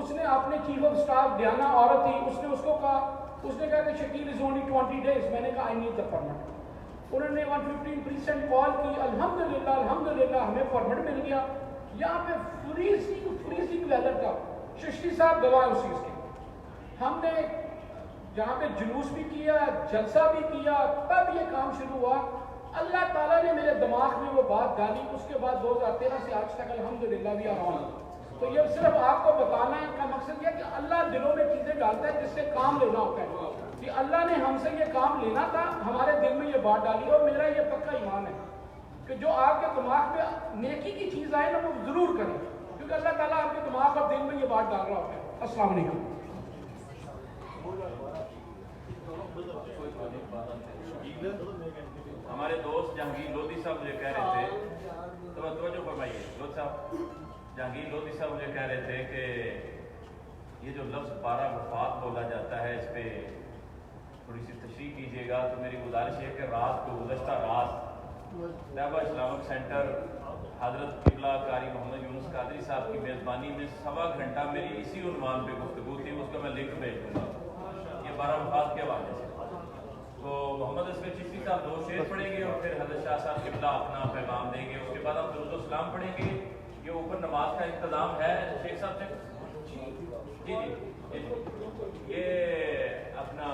اس نے اپنے chief of staff Diana عورت تھی, اس نے اس کو کہا, اس نے کہا کہ شکیل از اونلی 20 days. میں نے کہا آئی نیڈ دا پرمٹ. انہوں نے 115% کال کی, الحمدللہ ہمیں پرمٹ مل گیا. یہاں پہ فریزنگ ویدر تھا, چشتی صاحب گواہ اس چیز کے. ہم نے جہاں پہ جلوس بھی کیا, جلسہ بھی کیا, تب یہ کام شروع ہوا. اللہ تعالیٰ نے میرے دماغ میں وہ بات ڈالی. اس کے بعد 2013 سے آج تک الحمدللہ وی آر آن. تو یہ صرف آپ کو بتانا ہے کا مقصد یہ کہ اللہ دلوں میں چیزیں ڈالتا ہے جس سے کام لینا ہوتا ہے. کہ اللہ نے ہم سے یہ کام لینا تھا, ہمارے دل میں یہ بات ڈالی. اور میرا یہ پکا ایمان ہے کہ جو آپ کے دماغ میں نیکی کی چیز آئے نا وہ ضرور کریں, کیونکہ اللہ تعالیٰ آپ کے دماغ اور دل میں یہ بات ڈال رہا ہوتا ہے. السلام علیکم. ہمارے دوست جہانگیر لودھی صاحب مجھے کہہ رہے تھے, توجہ فرمائیے لودھی صاحب, جہانگیر لودھی صاحب مجھے کہہ رہے تھے کہ یہ جو لفظ 12 وفات بولا جاتا ہے اس پہ تھوڑی سی تشریح کیجیے گا. تو میری گزارش ہے کہ رات کو گزشتہ رات طیبہ اسلامک سینٹر حضرت قبلہ قاری محمد یونس قادری صاحب کی میزبانی میں 1.25 گھنٹہ میری اسی عنوان پہ گفتگو تھی. اس کا میں لنک بھیج دوں گا, یہ 12 وفات کے حوالے سے. تو محمد اسفر چشتی صاحب 2 شعر پڑھیں گے اور پھر حضرت شاہ صاحب قبلہ اپنا پیغام دیں گے. اس کے بعد ہم درود و سلام پڑھیں گے. یہ اوپر نماز کا انتظام ہے شیخ صاحب سے؟ جی, یہ اپنا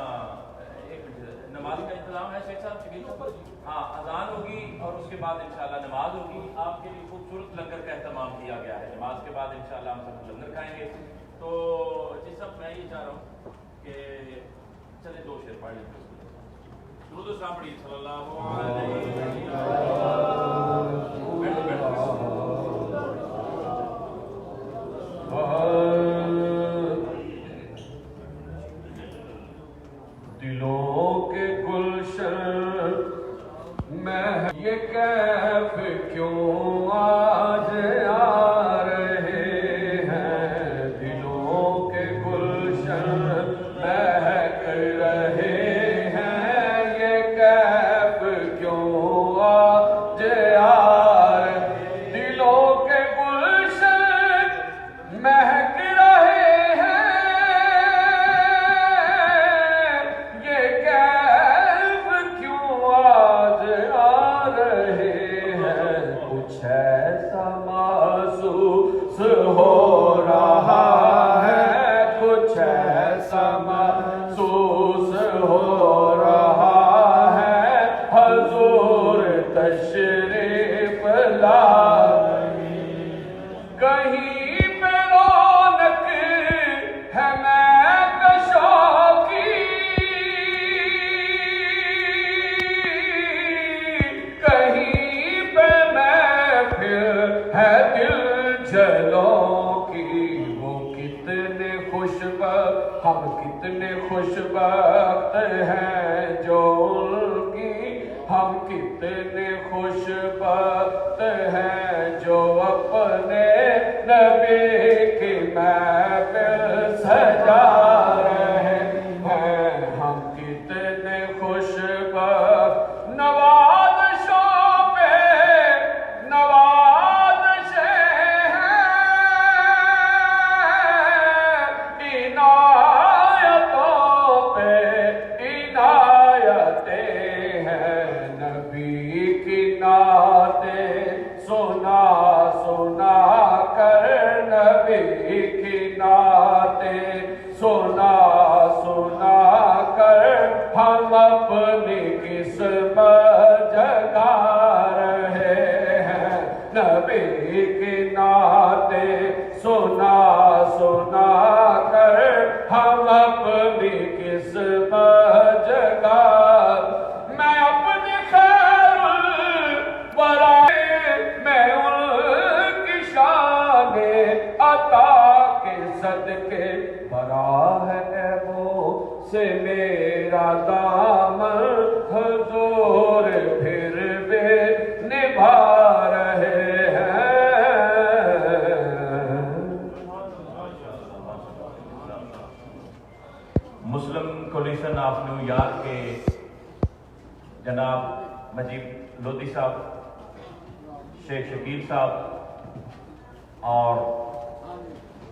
نماز کا انتظام ہے شیخ صاحب شکیل صاحب. ہاں, اذان ہوگی اور اس کے بعد انشاءاللہ نماز ہوگی. آپ کے لیے خوبصورت لنگر کا اہتمام کیا گیا ہے. نماز کے بعد انشاءاللہ ہم سب لنگر کھائیں گے. تو جی صاحب میں یہ چاہ رہا ہوں کہ چلے 2 شعر پڑھ لیتے ہیں. درود و سلام پڑھیے صلی اللہ علیہ دلوں کے گلشن میں یہ کیف کیوں آج آ رہے ہیں. دلوں کے گلشن مہک رہے ہیں, یہ کیف کیوں آج آ رہے. دلوں کے گلشن مہک رہے ہیں, یہ کیف کیوں آج آ رہے ہیں. کچھ ایسا محسوس ہو رہا ہے, کچھ ایسا محسوس ہو رہا ہے. حضور تشریف لا کہیں پہ رونق ہے میں کشا کی, کہیں پہ محفل ہے دل جلوں کی. وہ کتنے خوش بخت, ہم کتنے خوش بخت ہیں جو ان کی, ہم کتنے خوش بخت ہیں جو اپنے نبی کی محفل سجا رہے ہیں. ہم کتنے خوش بخت, نوازشوں پہ نوازشیں ہیں, عنایتوں پہ عنایتیں ہیں. نبی کی نعتیں سنا سنا کر, نبی کی نعتیں سنا سنا کر ہم اپنی قسمت جگا رہے ہیں. نبی کی نعتیں سنا سنا کر ہم اپنی قسمت جگا. میں اپنی خیر الورا میں ان کی شان عطا کے صدقے برا ہے وہ سے میرا دامن. حضور پھر بھی نبھا رہے ہیں. مسلم کولیشن آف نیو یارک کے جناب مجیب لودھی صاحب, شیخ شکیل صاحب اور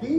3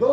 2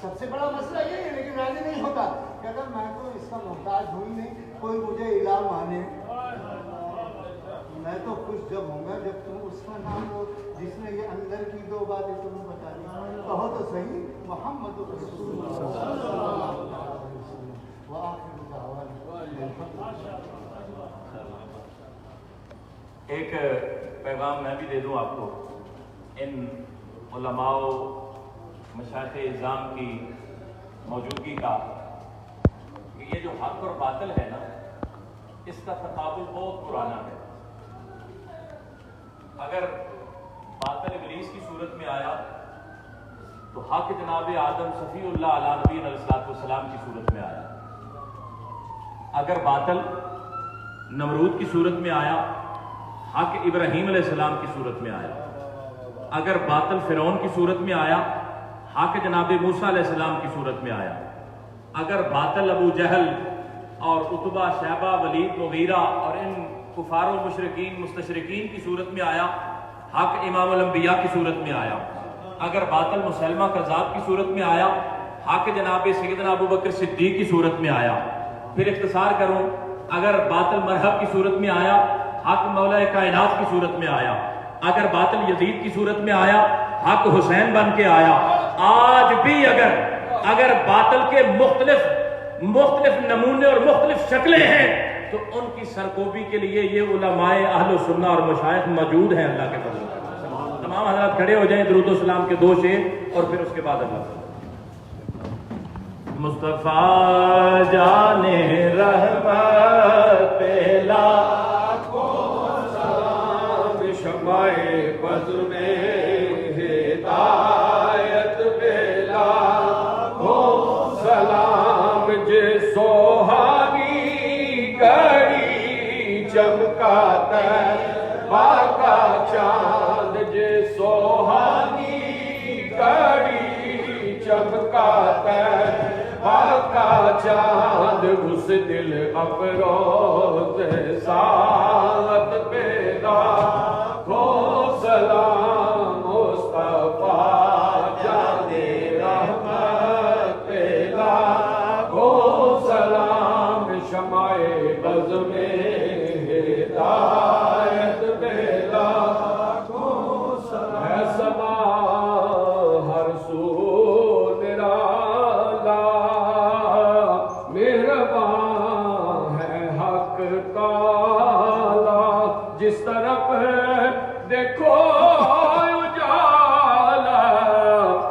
سب سے بڑا مسئلہ یہ ہے لیکن راضی نہیں ہوتا کہ اگر میں تو اس کا محتاج ہوں ہی نہیں، کوئی مجھے الہ مانے، میں تو خوش جب ہوں گا جب تم اس کا نام لو جس نے یہ اندر کی دو باتیں تمہیں بتا دی. کہو تو صحیح محمد رسول اللہ صلی اللہ علیہ وسلم. وآخر دعوانا ایک پیغام میں بھی دے دوں آپ کو ان علماء و مشائخ اعظام کی موجودگی کا، کہ یہ جو حق اور باطل ہے نا، اس کا تقابل بہت پرانا ہے. اگر باطل ابلیس کی صورت میں آیا تو حق جناب آدم صفی اللہ علیہ نبی علیہ السلام کی صورت میں آیا. اگر باطل نمرود کی صورت میں آیا، حق ابراہیم علیہ السلام کی صورت میں آیا. اگر باطل فرعون کی صورت میں آیا، حق جناب موسیٰ علیہ السلام کی صورت میں آیا. اگر باطل ابو جہل اور عتبہ شیبہ ولید مغیرہ اور ان کفار و مشرکین مستشرکین کی صورت میں آیا، حق امام الانبیاء کی صورت میں آیا. اگر باطل مسلمہ کذاب کی صورت میں آیا، حق جناب سیدنا ابو بکر صدیق کی صورت میں آیا. پھر اختصار کروں، اگر باطل مرحب کی صورت میں آیا، حق مولا کائنات کی صورت میں آیا. اگر باطل یزید کی صورت میں آیا، حق حسین بن کے آیا. آج بھی اگر باطل کے مختلف نمونے اور مختلف شکلیں ہیں تو ان کی سرکوبی کے لیے یہ علماء اہل سنہ اور مشائخ موجود ہیں. اللہ کے فضل سے تمام حضرات کھڑے ہو جائیں، درود و سلام کے 2 شعر اور پھر اس کے بعد اللہ. مصطفیٰ جان رحمت پہلا شمع بز میں ہدایت بیلا ہو سلام جے سوہانی گھڑی چمکاتا باقا چاند جے سوہانی گھڑی چمکاتا باقا چاند اس دل افروز ساعت پیدا ہو سلام مصطفیٰ جان رحمت پیدا ہو سلام شمع بز میں ہدایت پیدا ہو سلام. ہے سما ہر سو نرالا مہربان ہے حق تعالی، جس طرف ہے دیکھو اجالا،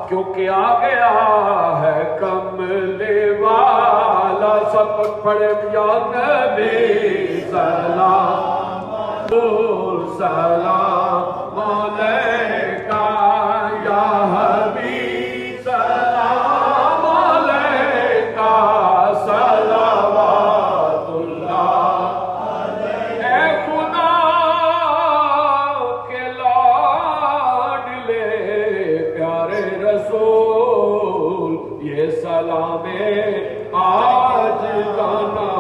کیونکہ آ گیا ہے کملے والا. سب پڑھے یا نبی سلام سلام علیکہ یا حبیب سلام علیکہ صلوات اللہ. اے خدا کے لاڈلے پیارے رسول، یہ سلام آج گانا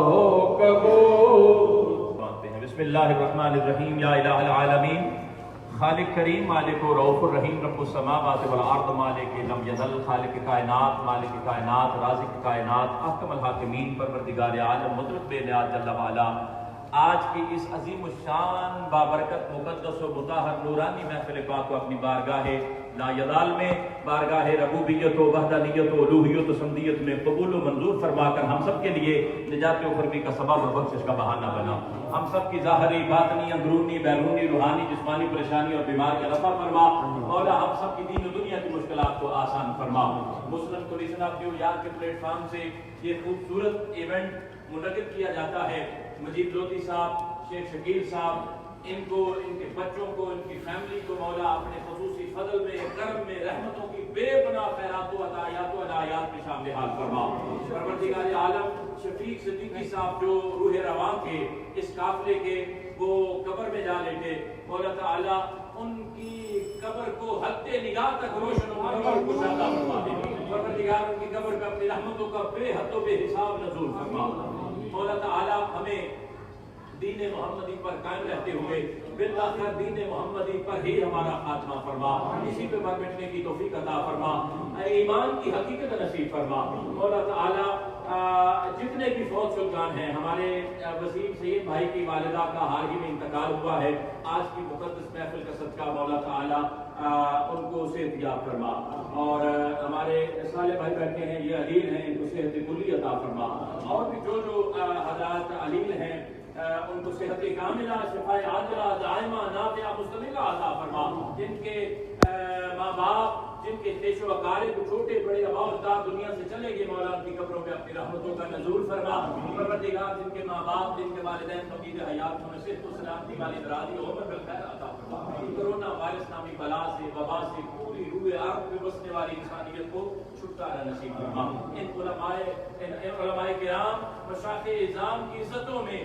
ہو قبول. بسم اللہ الرحمن الرحیم. یا الہ العالمین، خالق کریم، مالک و رؤوف الرحیم، رب السماوات والارض، مالک لم یزل، خالق کائنات، مالک کائنات، رازق کائنات، احکم الحاکمین، پروردگار عالم، مطلق بے نیاز جل وعلا. آج کی اس عظیم الشان بابرکت مقدس و مطہر نورانی محفل پاک کو اپنی بارگاہ لا یزال میں، بارگاہ ربوبیت و وحدانیت و الوہیت و سمدیت میں قبول و منظور فرما کر ہم سب کے لیے نجات و خرمی کا سبب اور بخشش کا بہانہ بنا. ہم سب کی ظاہری، باطنی، اندرونی، بیرونی، روحانی، جسمانی پریشانی اور بیماری کا رفع فرما. مولا ہم سب کی دین و دنیا کی مشکلات کو آسان فرما. مسلم کولیشن آف نیو یارک کے پلیٹ فارم سے یہ خوبصورت ایونٹ منعقد کیا جاتا ہے. مجید لودھی صاحب، شیخ شکیل صاحب، ان کو، ان کے بچوں کو، ان کی فیملی کو مولا اپنے خصوصی فضل میں، کرم میں، رحمتوں کی بے پناہ خیرات و عطایات و عنایات میں شامل حال فرما. پروردگار عالم شفیق صدیقی صاحب جو روح رواں کے اس قافلے کے وہ قبر میں جا لیٹے، مولا تعالیٰ ان کی قبر کو حد نگاہ تک روشن و منور کشادہ فرما دے. پروردگار ان کی قبر پہ اپنی رحمتوں کا بے حد و بے حساب نزول فرما. مولا تعالیٰ ہمیں دین محمدی پر قائم رہتے ہوئے بالآخر دین محمدی پر ہی ہمارا خاتمہ فرما، اسی پہ مر مٹنے کی توفیق عطا فرما، ایمان کی حقیقت نصیب فرما۔ مولا تعالیٰ جتنے بھی فوت شدگان ہیں، ہمارے وسیم سید بھائی کی والدہ کا حال ہی میں انتقال ہوا ہے، آج کی مقدس محفل کا صدقہ مولا تعالیٰ ان کو صحت یاب فرما، اور ہمارے صالح بھائی بیٹھے ہیں یہ علیل ہیں، ان کو صحت کلی عطا فرما، اور بھی جو حضرات علیل ہیں ان کو صحت کاملہ، شفاء عاجلہ دائمہ نافعہ مستمرہ عطا فرما، جن کے ماں باپ، جن کے خیش و اقارب چھوٹے بڑے آباء و اجداد دنیا سے چلے گئے، مولا ان کی قبروں میں اپنی رحمتوں کا نزول فرما۔ پروردگار جن کے ماں باپ، جن کے والدین فقید حیات کو صحت و سلامتی والی درازی عمر بالخیر عطا فرما۔ کورونا وائرس نامی بلا سے، وبا سے پوری روح عرب میں بسنے والی انسانیت کو چھٹکارا نصیب فرما۔ ان علماء کرام مشائخ اعظام کی عزتوں میں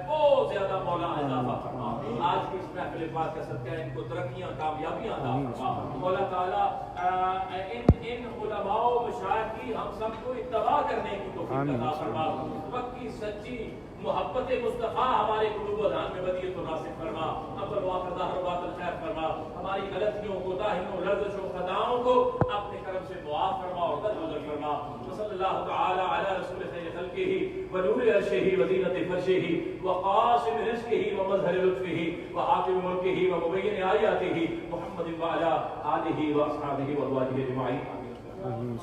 بہت زیادہ مولا اضافہ فرما۔ آج کی اس محفل پاک کا صدقہ ان کو ترقیاں کامیابیاں عطا فرما۔ مولا تعالیٰ ان علماء و مشائخ کی ہم سب کو اتباع کرنے کی توفیق عطا فرما۔ پکی سچی محبت مصطفیٰ ہمارے قلوب و ذہن میں بدیت و ناصب فرما۔ اول و آخر ظاہر و باطن خیر فرما۔ ہماری غلطیوں، کوتاہیوں، لرزشوں، خطاؤں کو اپنے کرم سے معاف فرما اور درگزر فرما۔ وصلی اللہ تعالی علی رسول خیر خلقہ ونور عرشہ وزینت فرشہ وقاسم رزقہ ومظہر لطفہ وحاکم ملکہ ومبین آیاتہ محمد وعلی آلہ واصحابہ وازواجہ اجمعین۔